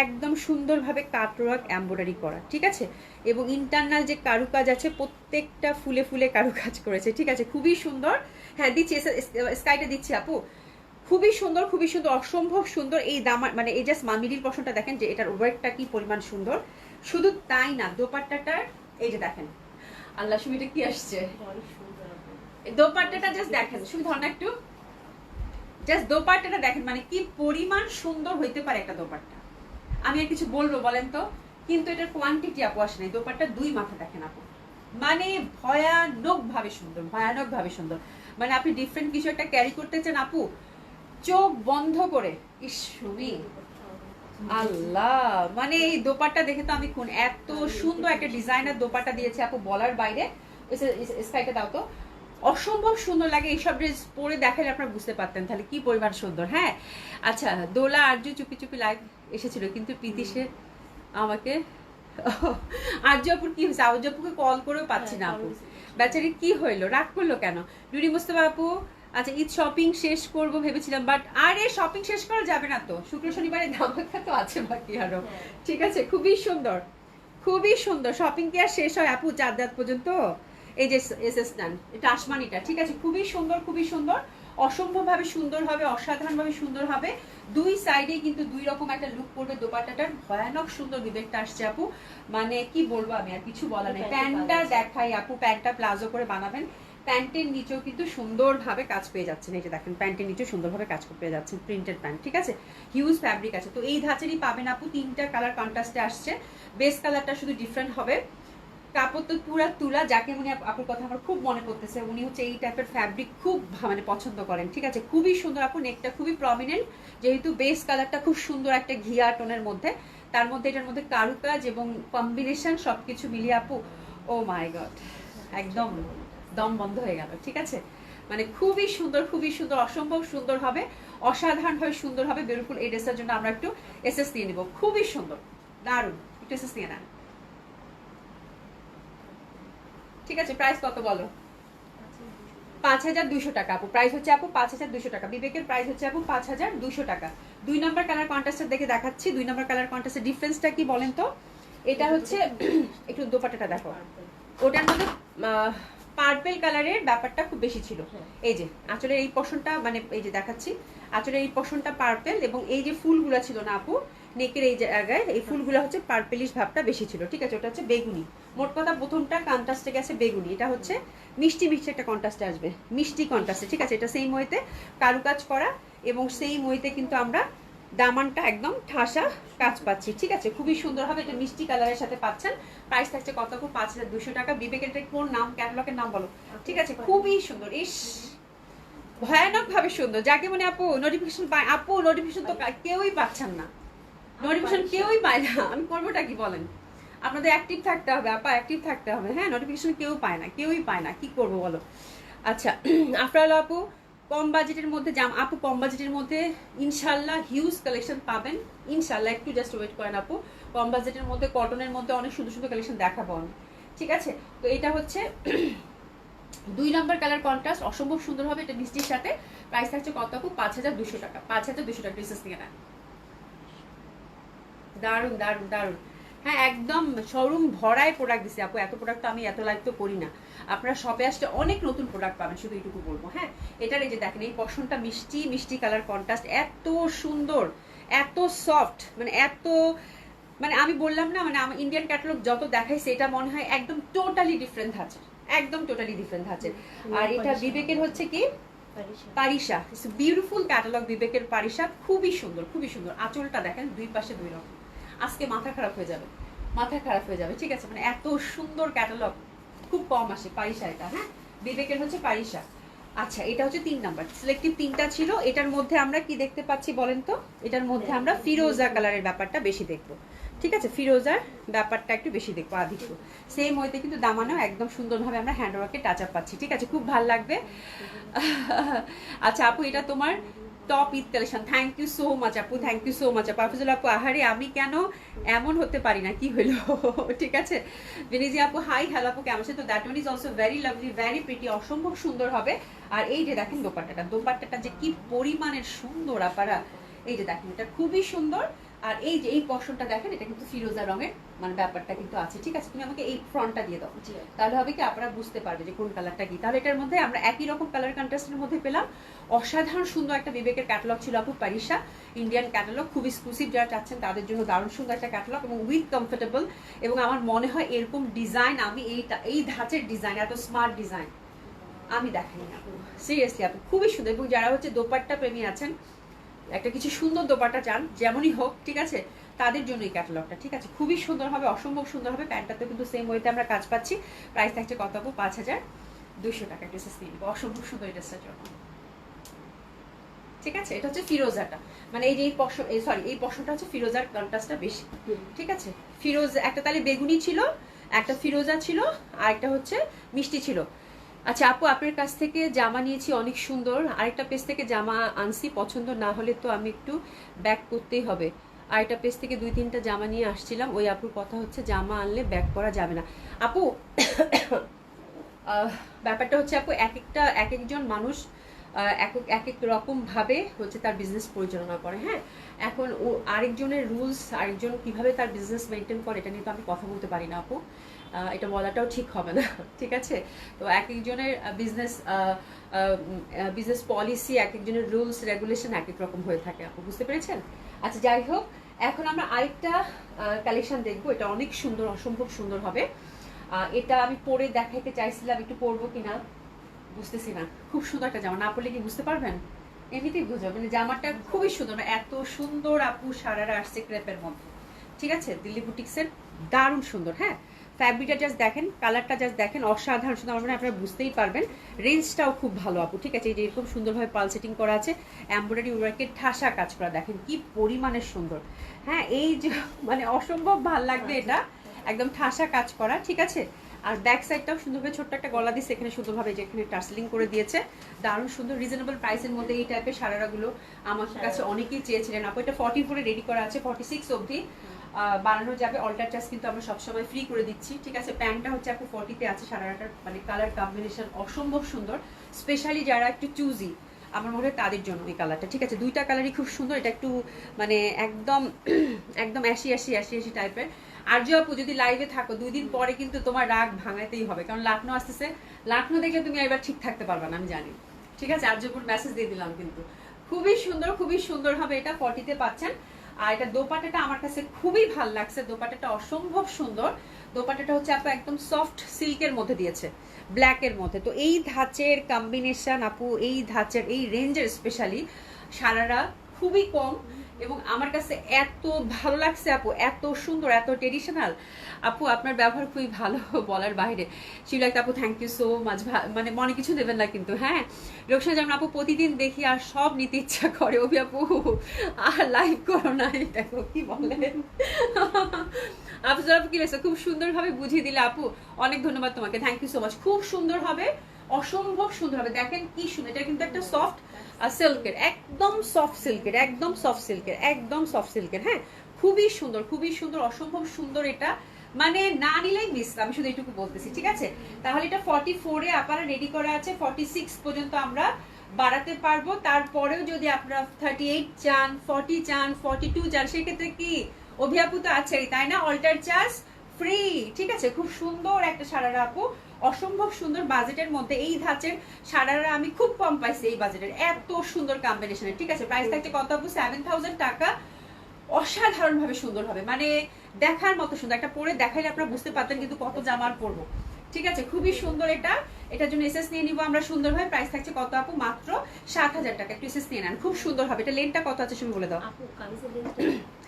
একদম সুন্দরভাবে কাটওয়ার্ক এমব্রয়ডারি করা, ঠিক আছে। এবং ইন্টারনাল যে কারুকাজ আছে প্রত্যেকটা ফুলে ফুলে কারুকাজ করেছে, ঠিক আছে, খুবই সুন্দর। হ্যাঁ দিচ্ছি, স্কাইটা দিচ্ছি আপু, খুবই সুন্দর, খুবই সুন্দর, অসম্ভব সুন্দর। এই দাম মানে এই জাস্ট মিডিল পোর্শনটা দেখেন যে এটার ওয়ার্কটা কি পরিমাণ সুন্দর। শুধু তাই না, দোপাট্টাটার এই যে দেখেন, আল্লাহ সুমিটা কি আসছে, দোপাট্টাটা জাস্ট দেখেন, শুধু ধর না একটু, জাস্ট দোপাট্টাটা দেখেন, মানে কি পরিমাণ সুন্দর হইতে পারে একটা দোপাট্টা। আমি আর কিছু বলবো বলেন তো, কিন্তু এটার কোয়ান্টিটি আপু আসে নাই। দোপাট্টা দুই মাথা দেখেন আপু, মানে ভয়ানক ভাবে সুন্দর, ভয়ানক ভাবে সুন্দর। মানে আপনি ডিফারেন্ট কিছু একটা ক্যারি করতে চান আপু, চোখ বন্ধ করে, ইস সুমি আল্লাহ, মানে এই দোপাট্টা দেখে তো আমি কোন এত সুন্দর একটা ডিজাইনার দোপাট্টা দিয়েছে আপু, বলার বাইরে। স্কাইটা দাও তো, অসম্ভব সুন্দর লাগে। এইসব ড্রেস পরে দেখালে আপনারা বুঝতে পারতেন তাহলে কি পরিমাণ সুন্দর। হ্যাঁ আচ্ছা দোলা আরজু চুপি চুপি লাইভ এসেছিল, কিন্তু প্রীতি সে আমাকে আরজু আপুর কি হয়েছে, আরজু আপুকে কল করেও পাচ্ছি না আপু, বেচারি কি হইলো, রাগ করলো কেন? নুরি মুস্তাফা আপু আচ্ছা ঈদ শপিং শেষ করব ভেবেছিলাম, বাট আরে শপিং শেষ করা যাবে না তো, শুক্র শনিবারে ধামাকা তো আছে বাকি আরো, ঠিক আছে। খুবই সুন্দর, খুবই সুন্দর। শপিং কি আর শেষ হয় আপু 4 রাত পর্যন্ত? এই যে এসএস ডান, এটা আসমানিটা, ঠিক আছে, খুবই সুন্দর, খুবই সুন্দর, অসম্ভবভাবে সুন্দর হবে, অসাধারণভাবে সুন্দর হবে। দুই সাইডে কিন্তু দুই রকম একটা লুক করবে দোপাট্টাটার, ভয়ানক সুন্দর বিবেকটা আসছে আপু, মানে কি বলবো, আমি আর কিছু বলা নেই। প্যান্টটা দেখাই আপু, প্যান্টটা প্লাজো করে বানাবেন, প্যান্টের নিচেও কিন্তু সুন্দরভাবে কাজ পেয়ে যাচ্ছেন, এই যে দেখেন প্যান্টের নিচেও সুন্দরভাবে কাজ পেয়ে যাচ্ছেন, প্রিন্টেড প্যান্ট, ঠিক আছে, হিউজ ফ্যাব্রিক আছে। তো এই ধাঁচেরই পাবেন আপু, 3টা কালার কন্ট্রাস্টে আসছে, বেস কালারটা শুধু ডিফারেন্ট হবে। কাপড় তো পুরা তুলা, যাকে মনে আপুর কথা আমার খুব মনে পড়তেছে, উনি হচ্ছে এই টাইপের ফ্যাব্রিক খুব মানে পছন্দ করেন, ঠিক আছে, খুবই সুন্দর আপু। নেকটা খুবই প্রমিনেন্ট, যেহেতু বেস কালারটা খুব সুন্দর একটা ঘিয়া টোনের মধ্যে, তার মধ্যে এটার মধ্যে কারুকাজ এবং কম্বিনেশন সবকিছু মিলিয়ে আপু, ও মাই গড, একদম দম বন্ধ হয়ে গেল, ঠিক আছে। মানে খুবই সুন্দর, খুবই সুন্দর, অসম্ভব সুন্দর হবে, অসাধারণভাবে সুন্দর হবে। বিউটিফুল এই ড্রেসটার জন্য আমরা একটু এসএস দিয়ে নিব, খুবই সুন্দর, দারুণ, একটু এসএস নিয়ে নেন, ঠিক আছে। প্রাইস কত বলো? 5200 টাকা আপু, প্রাইস হচ্ছে আপু 5200 টাকা। বিবেকের প্রাইস হচ্ছে আপু 5200 টাকা। 2 নম্বর কালার কন্ট্রাস্টের দেখে দেখাচ্ছি, 2 নম্বর কালার কন্ট্রাস্টের ডিফারেন্সটা কি বলেন তো? এটা হচ্ছে একটু দোপাট্টাটা দেখো, ওটার মধ্যে পার্পল কালারের ব্যাপারটা খুব বেশি ছিল। এই যে আঁচলের এই পশনটা, মানে এই যে দেখাচ্ছি, আঁচলের এই পশনটা পার্পল, এবং এই যে ফুলগুলা ছিল না আপু নেকের এই জায়গায়, এই ফুলগুলো হচ্ছে পার্পেলিশ ভাবটা বেশি ছিল, ঠিক আছে। ওটা হচ্ছে বেগুনি, মোট কথা প্রথমটা কন্ট্রাস্টে গেছে বেগুনি, এটা হচ্ছে মিষ্টি মিষ্টি একটা কন্ট্রাস্টে আসবে, মিষ্টি কন্ট্রাস্টে, ঠিক আছে। এটা সেম ওয়েতে কারুকাজ করা, এবং সেম ওয়েতে কিন্তু আমরা দামানটা একদম ঠাসা কাজ পাচ্ছি, ঠিক আছে, খুবই সুন্দর হবে। এটা মিষ্টি কালারের সাথে পাচ্ছেন। প্রাইস থাকছে কত? 5200 টাকা। বিবেকের কোন নাম, ক্যাটালগের নাম বলো, ঠিক আছে, খুবই সুন্দর, ইস ভয়ানক ভাবে সুন্দর। যাকে মনে আপু নোটিফিকেশন পায়, আপু নোটিফিকেশন তো কেউই পাচ্ছেন না, নোটিফিকেশন কেউই পায় না, আমি করবোটা কি বলেন? আপনাদের অ্যাক্টিভ থাকতে হবে আপা, অ্যাক্টিভ থাকতে হবে। হ্যাঁ, নোটিফিকেশন কেউ পায় না, কেউই পায় না, কি করবো বলো। আচ্ছা আফরাল আপু, কম বাজেটের মধ্যে আপু কম বাজেটের মধ্যে ইনশাল্লাহ হিউজ কালেকশন পাবেন ইনশাল্লাহ, একটু জাস্ট ওয়েট করেন আপু। কম বাজেটের মধ্যে কটনের মধ্যে অনেক সুন্দর সুন্দর কালেকশন দেখাবো আমি, ঠিক আছে। তো এটা হচ্ছে 2 নম্বর কালার কন্ট্রাস্ট, অসম্ভব সুন্দর হবে এটা মিষ্টির সাথে। প্রাইস থাকছে কত আপু? 5200 টাকা, 5200 টাকা ড্রেসেস থেকে নেন। দারুন দারুন দারুন। হ্যাঁ একদম শোরুম ভরায় প্রোডাক্ট দিছে আপু, এত প্রোডাক্ট তো আমি এত লাইক তো করি না। আপনারা শপে আসলে অনেক নতুন প্রোডাক্ট পাবেন, শুধু এইটুকু বলবো। হ্যাঁ, এটার এই যে দেখেন এই পশনটা মিষ্টি মিষ্টি কালার কন্ট্রাস্ট, এত সুন্দর, এত সফট, মানে এত, মানে আমি বললাম না, মানে আমার ইন্ডিয়ান ক্যাটালগ যত দেখাইছে এটা মনে হয় একদম টোটালি ডিফারেন্ট আছে, একদম টোটালি ডিফারেন্ট আছে। আর এটা বিবেকের হচ্ছে কি পারিশা, বিউটিফুল ক্যাটালগ বিবেকের পারিশা, খুবই সুন্দর খুবই সুন্দর। আঁচলটা দেখেন দুই পাশে দুই রকম, আজকে মাথা খারাপ হয়ে যাবে, মাথা খারাপ হয়ে যাবে, ঠিক আছে। মানে এত সুন্দর ক্যাটালগ, খুব কম আসে পারিশা এটা। হ্যাঁ, বিবেকের হচ্ছে পারিশা। আচ্ছা এটা হচ্ছে 3 নাম্বার, সিলেক্টিভ 3টা ছিল। এটার মধ্যে আমরা কি দেখতে পাচ্ছি বলেন তো? এটার মধ্যে আমরা ফিরোজা কালারের ব্যাপারটা বেশি দেখবো, ঠিক আছে। ফিরোজার ব্যাপারটা একটু বেশি দেখবো, আধিক্য। সেম ওয়েতে কিন্তু দামানেও একদম সুন্দরভাবে আমরা হ্যান্ডওয়ার্কে টাচ আপ পাচ্ছি, ঠিক আছে, খুব ভালো লাগবে। আচ্ছা আপু এটা তোমার top Eid collection, thank you so much আপু, থ্যাংক ইউ সো মাচ আপু। আফজল আপু আহারে আমি কেন এমন হতে পারি না, কি হইলো? ঠিক আছে। বিনিজি আপু হাই, হ্যালো আপু কেমন আছে? তো that one is also very lovely, very pretty, অসম্ভব সুন্দর হবে। আর এই যে দেখেন দোপাট্টাটা, দোপাট্টাটা যে কি পরিমাণের সুন্দর আপারা, এই যে দেখেন এটা খুবই সুন্দর। আর এই যে এই পশনটা দেখেন, এটা কিন্তু ফিরোজা রঙের মানে ব্যাপারটা কিন্তু আছে, ঠিক আছে। তুমি আমাকে এই ফ্রন্টটা দিয়ে দাও, তাহলে হবে কি আপনারা বুঝতে পারবে যে কোন কালারটা কি। তাহলে এটার মধ্যে আমরা একই রকম কালার কন্ট্রাস্টের মধ্যে পেলাম। অসাধারণ সুন্দর একটা বিবেকের ক্যাটালগ ছিল আপু, পারিশা ইন্ডিয়ান ক্যাটালগ, খুব এক্সক্লুসিভ যারা চাচ্ছেন তাদের জন্য দারুণ সুন্দর একটা ক্যাটালগ এবং উইথ কমফোর্টেবল। এবং আমার মনে হয় এরকম ডিজাইন আমি এই ধাঁচের ডিজাইন, এত স্মার্ট ডিজাইন আমি দেখাই না আপু, সিরিয়াসলি আপু খুবই সুন্দর। এবং যারা হচ্ছে দোপাট্টা প্রেমী আছেন, একটা কিছু সুন্দর দোপাট্টা চান যেমনই হোক, ঠিক আছে, তাদের জন্য এই ক্যাটালগটা, ঠিক আছে, খুবই সুন্দর হবে, অসম্ভব সুন্দর হবে। প্যান্টটাতে কিন্তু সেম ওয়েতে আমরা কাজ পাচ্ছি। প্রাইস থাকছে কত আপু? 5200 টাকা ড্রেসেস নিয়ে নিবো, অসম্ভব সুন্দর এই ড্রেসটার জন্য, ঠিক আছে। এটা হচ্ছে ফিরোজাটা, মানে এই যে এই পশন, সরি এই পশনটা হচ্ছে ফিরোজার কন্ট্রাস্টটা বেশি, ঠিক আছে। ফিরোজ একটা তাহলে বেগুনি ছিল, একটা ফিরোজা ছিল, আর একটা হচ্ছে মিষ্টি ছিল। আচ্ছা আপু আপনার কাছ থেকে জামা নিয়েছি অনেক সুন্দর, আরেকটা পেজ থেকে জামা আনছি, পছন্দ না হলে তো আমি একটু ব্যাক করতেই হবে। আরেকটা পেজ থেকে 2-3টা জামা নিয়ে আসছিলাম, ওই আপুর কথা হচ্ছে জামা আনলে ব্যাক করা যাবে না। আপু ব্যাপারটা হচ্ছে আপু এক একজন মানুষ এক এক রকম ভাবে হচ্ছে তার বিজনেস পরিচালনা করে। হ্যাঁ, এখন ও আরেকজনের রুলস, আরেকজন কিভাবে তার বিজনেস মেনটেন করে এটা নিয়ে তো আমি কথা বলতে পারি না আপু, এটা বলাটাও ঠিক হবে না, ঠিক আছে। তো এক একজনের বিজনেস পলিসি, এক একজনের রুলস রেগুলেশন এক এক রকম হয়ে থাকে আপু, বুঝতে পেরেছেন। আচ্ছা যাই হোক, এখন আমরা আরেকটা কালেকশন দেখবো, এটা অনেক সুন্দর, অসম্ভব সুন্দর হবে। এটা আমি পরে দেখাইতে চাইছিলাম, একটু পরবো কিনা বুঝতেছি না। খুব সুন্দর একটা জামা, না পরলে কি বুঝতে পারবেন? এমনিতেই বুঝবে, মানে জামাটা খুবই সুন্দর, এত সুন্দর আপু সারারা আসছে ক্রেপের মধ্যে, ঠিক আছে, দিল্লি বুটিক্সের, দারুণ সুন্দর। হ্যাঁ, ফ্যাব্রিকটা জাস্ট দেখেন, কালারটা জাস্ট দেখেন, অসাধারণ সুন্দর। আমার মনে হয় আপনারা বুঝতেই পারবেন, রেঞ্জটাও খুব ভালো আপু, ঠিক আছে। এই যে এরকম সুন্দরভাবে পাল সেটিং করা আছে, এমব্রয়ডারি ওয়ার্কের ঠাসা কাজ করা, দেখেন কি পরিমাণের সুন্দর। হ্যাঁ, এই যে মানে অসম্ভব ভাল লাগবে, এটা একদম ঠাসা কাজ করা, ঠিক আছে। আর ব্যাক সাইডটাও সুন্দরভাবে ছোট্ট একটা গলা দিচ্ছে, এখানে সুন্দরভাবে যেখানে টার্সেলিং করে দিয়েছে, দারুণ সুন্দর। রিজনেবল প্রাইসের মধ্যে এই টাইপের সারারাগুলো আমার কাছে অনেকেই চেয়েছিলেন আপু। এটা 44 রেডি করা আছে, 46 অবধি বানানো যাবে। অল্টার চার্জ কিন্তু আমরা সবসময় ফ্রি করে দিচ্ছি, ঠিক আছে। প্যান্টটা হচ্ছে আপু 40-তে আছে, সারারাটার মানে কালার কম্বিনেশন অসম্ভব সুন্দর, স্পেশালি যারা একটু চুজি আমার মনে হয় তাদের জন্য এই কালারটা, ঠিক আছে। দুইটা কালারই খুব সুন্দর, এটা একটু মানে একদম একদম অ্যাশি টাইপের। আর যে আপু যদি লাইভে থাকো 2 দিন পরে কিন্তু তোমার রাগ ভাঙাতেই হবে, কারণ লাখনৌ আসতেছে, লাখনৌ দেখলে তুমি এবার ঠিক থাকতে পারবে না, আমি জানি, ঠিক আছে। আর্যপুর মেসেজ দিয়ে দিলাম, কিন্তু খুবই সুন্দর হবে। এটা 40-তে পাচ্ছেন। আর এটা দোপাট্টাটা আমার কাছে খুবই ভালো লাগছে, দোপাট্টাটা অসম্ভব সুন্দর। দোপাট্টাটা হচ্ছে আপু একদম সফট সিল্কের মধ্যে দিয়েছে, ব্ল্যাকের মধ্যে। তো এই ধাঁচের কম্বিনেশন আপু, এই ধাঁচের এই রেঞ্জের স্পেশালি সারারা খুবই কম, এবং আমার কাছে এত ভালো লাগছে আপু, এত সুন্দর, এত ট্রেডিশনাল। আপু আপনার ব্যবহার খুবই ভালো, বলার বাইরে। শিবলাক আপু থ্যাংক ইউ সো মাচ। মানে মনে কিছু দেবেন না কিন্তু, হ্যাঁ। রোকসানা যেমন আপু প্রতিদিন দেখি আর সব নিতে ইচ্ছা করে। অভি আপু আর লাইভ করো না, দেখো কি বলেন। আফজাল আপু কি রয়েছে, খুব সুন্দরভাবে বুঝিয়ে দিলে আপু, অনেক ধন্যবাদ তোমাকে, থ্যাংক ইউ সো মাচ। খুব সুন্দর হবে, অসম্ভব সুন্দর হবে। দেখেন কি সুন্দর, এটা কিন্তু একটা সফট সিল্কের, একদম সফট সিল্কের, একদম সফট সিল্কের, একদম সফট সিল্কের, হ্যাঁ। খুবই সুন্দর, খুবই সুন্দর, অসম্ভব সুন্দর। এটা মানে না নিলেই মিস, আমি শুধু এইটুকু বলতেছি, ঠিক আছে। তাহলে এটা 44-এ আপনারা রেডি করা আছে, 46 পর্যন্ত আমরা বাড়াতে পারবো। তারপরেও যদি আপনারা 38 চান, 40 চান, 42 চান, সেক্ষেত্রে কি অভিয়াপু তো আছেই, তাই না, অল্টার চার্জ ফ্রি, ঠিক আছে। খুব সুন্দর একটা সারারা আপু, অসম্ভব সুন্দর বাজেটের মধ্যে। এই ধাঁচের সারারা আমি খুব কম পাইছি এই বাজেটের, এত সুন্দর কম্বিনেশনের, ঠিক আছে। প্রাইস থাকছে কত আপু, 7000 টাকা। অসাধারণ ভাবে সুন্দর হবে, মানে দেখার মতো সুন্দর। একটা পরে দেখাইলে আপনারা বুঝতে পারতেন কিন্তু কত জামার পরবো, ঠিক আছে। খুবই সুন্দর এটা, এটার জন্য এসএস নিয়ে নিব আমরা সুন্দরভাবে। প্রাইস থাকছে কত আপু, মাত্র 7000 টাকা। একটু এসএস নিয়ে নেন, খুব সুন্দর হবে। এটা লেনটা কত আছে শুনে বলে দাও।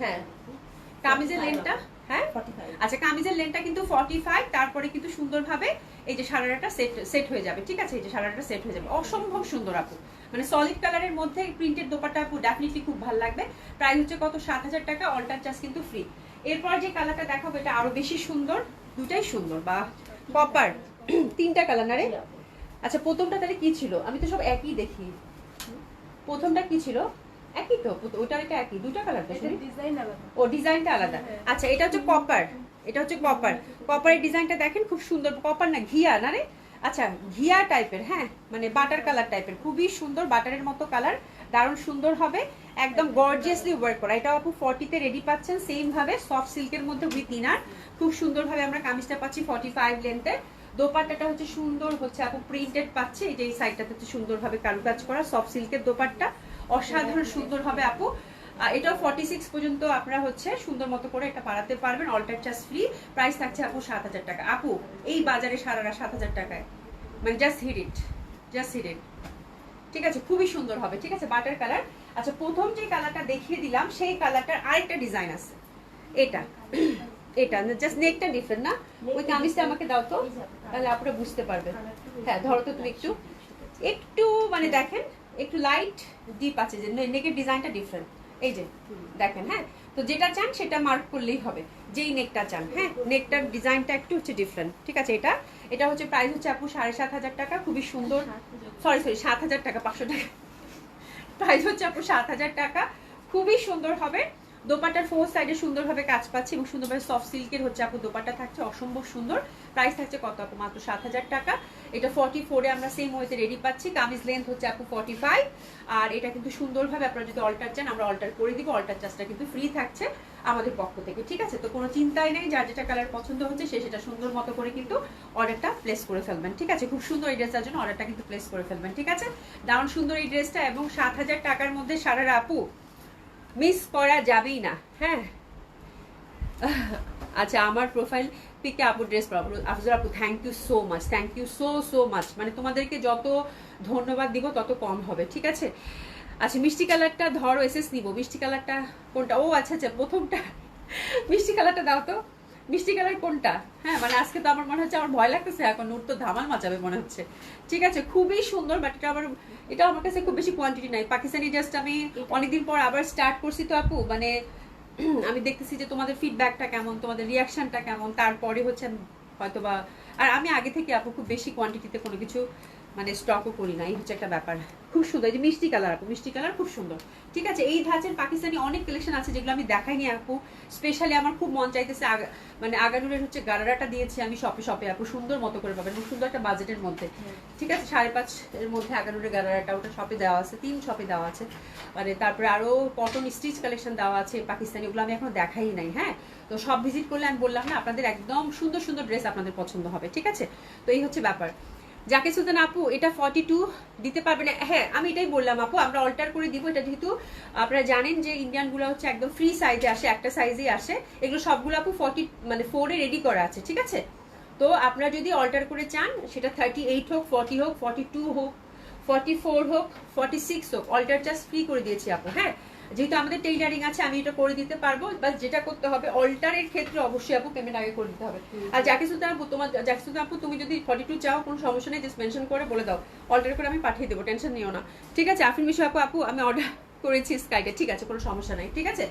হ্যাঁ কামিজের লেনটা, হ্যাঁ আচ্ছা, কামিজের লেনটা কিন্তু 45। তারপরে কিন্তু সুন্দরভাবে এই যে সারারাটা সেট হয়ে যাবে, ঠিক আছে। এই যে সারারাটা সেট হয়ে যাবে, অসম্ভব সুন্দর আপু, মানে সলিড কালারের মধ্যে প্রিন্টেড দোপাট্টা আপু ডেফিনেটলি খুব ভালো লাগবে। প্রাইস হচ্ছে কত, 7000 টাকা, অল্টার চার্জ কিন্তু ফ্রি। এরপর যে কালারটা দেখাবো এটা আরো বেশি সুন্দর, দুটাই সুন্দর, বা কপার, তিনটা কালার না রে। আচ্ছা প্রথমটা তাহলে কি ছিল, আমি তো সব একই দেখি। প্রথমটা কি ছিল, একই তো, ওটা এটা একই, দুটো কালার তো, ও ডিজাইনটা আলাদা। আচ্ছা এটা হচ্ছে কপার, এটা হচ্ছে কপার। কপারের ডিজাইনটা দেখেন খুব সুন্দর, কপার না ঘিয়া না রে, আচ্ছা ঘিয়া টাইপের, হ্যাঁ মানে বাটার কালার টাইপের, খুবই সুন্দর, বাটারের মতো কালার, দারুণ সুন্দর হবে, একদম গর্জিয়াসলি ওয়ার্ক করা। এটা আপু 40-তে রেডি পাচ্ছেন, সেম ভাবে সফট সিল্কের মধ্যে উইথ ইনার। খুব সুন্দরভাবে আমরা কামিজটা পাচ্ছি 45 লেন্থে। দোপাট্টাটা হচ্ছে সুন্দর, হচ্ছে আপু প্রিন্টেড পাচ্ছে, এই যে এই সাইডটাতে হচ্ছে সুন্দরভাবে কারুকাজ করা সফট সিল্কের দোপাট্টা, অসাধারণ সুন্দর হবে আপু। এটাও 46 পর্যন্ত আপনারা হচ্ছে সুন্দর মতো করে এটা বাড়াতে পারবেন, অল্টার চার্জ ফ্রি। প্রাইস থাকছে আপু 7000 টাকা। আপু এই বাজারে সারারা 7000 টাকায়, মানে just hit it, just hit it, ঠিক আছে। খুবই সুন্দর হবে, ঠিক আছে, বাটার কালার। আচ্ছা প্রথম যে কালারটা দেখিয়ে দিলাম সেই কালারটার আরেকটা ডিজাইন আছে, এটা এটা জাস্ট নেকটা ডিফারেন্ট না। ওই কামিজটা আমাকে দাও তো, তাহলে আপনারা বুঝতে পারবেন। হ্যাঁ ধরো তো তুমি একটু, একটু মানে দেখেন একটু লাইট ডিপ আছে, যে নেকের ডিজাইনটা ডিফারেন্ট, এই যে দেখেন, হ্যাঁ। তো যেটা চান সেটা মার্ক করলেই হবে, যেই নেকটা চান, হ্যাঁ নেকটার ডিজাইনটা একটু হচ্ছে ডিফারেন্ট, ঠিক আছে। এটা এটা হচ্ছে প্রাইস হচ্ছে আপু 7500 টাকা, খুবই সুন্দর, সরি 7000 টাকা, 500 টাকা প্রাইস হচ্ছে আপু 7000 টাকা, খুবই সুন্দর হবে। দোপাট্টার ফোর সাইডে সুন্দরভাবে কাজ পাচ্ছি এবং সুন্দরভাবে সফট সিল্কের হচ্ছে আপু দোপাট্টা থাকছে, অসম্ভব সুন্দর। প্রাইস থাকছে কত আপু, মাত্র 7000 টাকা। এটা 44-এ আমরা সেম ওয়েতে রেডি পাচ্ছি, কামিজ লেন্থ হচ্ছে আপু 45। আর এটা কিন্তু সুন্দরভাবে আপনারা যদি অল্টার চান আমরা অল্টার করে দিব, অল্টার চার্জটা কিন্তু ফ্রি থাকছে আমাদের পক্ষ থেকে, ঠিক আছে। তো কোনো চিন্তাই নেই, যার যেটা কালার পছন্দ হচ্ছে সে সেটা সুন্দর মতো করে কিন্তু অর্ডারটা প্লেস করে ফেলবেন, ঠিক আছে। খুব সুন্দর এই ড্রেসটার জন্য অর্ডারটা কিন্তু প্লেস করে ফেলবেন, ঠিক আছে। দারুণ সুন্দর এই ড্রেসটা, এবং 7000 টাকার মধ্যে সারারা আপু মিস করা যাবেই না, হ্যাঁ। আচ্ছা আমার প্রোফাইল পিকে আপু ড্রেস আফজাল আপু thank you so much, thank you so so much, মানে তোমাদেরকে যত ধন্যবাদ দিব তত কম হবে, ঠিক আছে। আচ্ছা মিষ্টি কালারটা ধরো, এসএস নিব, মিষ্টি কালারটা কোনটা, ও আচ্ছা আচ্ছা প্রথমটা মিষ্টি কালারটা দাও তো, মিষ্টি কালার কোনটা, হ্যাঁ মানে আজকে তো আমার মনে হচ্ছে আমার ভয় লাগতেছে, এখন নূর তো ধামাল মাচাবে মনে হচ্ছে, ঠিক আছে। খুবই সুন্দর, বাট এটা আবার এটা আমার কাছে খুব বেশি কোয়ান্টিটি নাই, পাকিস্তানি জাস্ট আমি অনেকদিন পর আবার স্টার্ট করছি তো আপু, মানে আমি দেখতেছি যে তোমাদের ফিডব্যাকটা কেমন, তোমাদের রিয়াকশনটা কেমন, তারপরে হচ্ছে হয়তো বা, আর আমি আগে থেকে আপু খুব বেশি কোয়ান্টিটিতে কোনো কিছু মানে স্টকও করি না, এই হচ্ছে একটা ব্যাপার। খুব সুন্দর, এই যে মিষ্টি কালার আপু, মিষ্টি কালার খুব সুন্দর, ঠিক আছে। এই ধাঁচের পাকিস্তানি অনেক কালেকশন আছে যেগুলো আমি দেখাইনি আপু, স্পেশালি আমার খুব মন চাইতেছে, মানে আগানুরের হচ্ছে গারারাটা দিয়েছি আমি শপে শপে আপু, সুন্দর মতো করে পাবেন, খুব সুন্দর একটা বাজেটের মধ্যে, ঠিক আছে। 5.5 এর মধ্যে আগানুরের গারারাটা, ওটা শপে দেওয়া আছে, 3 শপে দেওয়া আছে, মানে তারপরে আরো কটন স্টিচ কালেকশন দেওয়া আছে পাকিস্তানি, ওগুলো আমি এখনো দেখাই নাই, হ্যাঁ। তো সব ভিজিট করলে আমি বললাম না আপনাদের একদম সুন্দর সুন্দর ড্রেস আপনাদের পছন্দ হবে, ঠিক আছে। তো এই হচ্ছে ব্যাপার। জাকির সুলতান আপু এটা 42 দিতে পারবেন, হ্যাঁ আমি এটাই বললাম আপু, আমরা অল্টার করে দিব। এটা যেহেতু আপনারা জানেন যে ইন্ডিয়ান গুলো হচ্ছে একদম ফ্রি সাইজে আসে, একটা সাইজেই আসে, এগুলো সবগুলো আপু 4 এ রেডি করা আছে, ঠিক আছে। তো আপনারা যদি অল্টার করে চান সেটা 38 হোক, 40 হোক, 42 হোক, 44 হোক, 46 হোক, অল্টার চার্জ ফ্রি করে দিয়েছি আপু, হ্যাঁ। যেহেতু আমাদের টেইলারিং আছে আমি এটা করে দিতে পারবো, বাস যেটা করতে হবে অল্টারের ক্ষেত্রে অবশ্যই আপু পেমেন্ট আগে করে দিতে হবে। আর জাকি সুলতান আপু জাকি সুলতান আপু তুমি যদি 42 চাও কোনো সমস্যা নেই, জাস্ট মেনশন করে বলে দাও, অল্টার করে আমি পাঠিয়ে দেবো, টেনশন নিও না, ঠিক আছে। আফরিন মিশু আপু আমি অর্ডার করেছি স্কাইটা, ঠিক আছে, কোনো সমস্যা নাই, ঠিক আছে।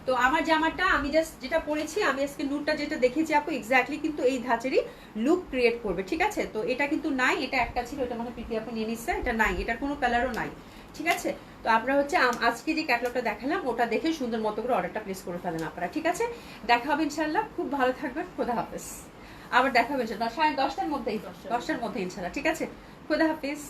তো আমার জামাটা আমি জাস্ট যেটা পরেছি, আমি আজকে লুকটা যেটা দেখেছি আপু এক্স্যাক্টলি কিন্তু এই ধাঁচেরই লুক ক্রিয়েট করবে, ঠিক আছে। তো এটা কিন্তু নাই, এটা একটা ছিল, এটা মানে প্রীতি আপু নিয়ে নিচ্ছে, এটা নাই, এটার কোনো কালারও নাই, ঠিক আছে। তো আপনারা হচ্ছে আজকে যে ক্যাটালগটা দেখালাম ওটা দেখে সুন্দর মতো করে অর্ডারটা প্লেস করে ফেলেন আপনারা, ঠিক আছে। দেখা হবে ইনশাল্লাহ, খুব ভালো থাকবেন, খোদা হাফেজ। আবার দেখা হবে ইনশাল্লাহ 10:30টার মধ্যেই, 10টার মধ্যে ইনশাল্লাহ, ঠিক আছে। খোদা হাফেজ।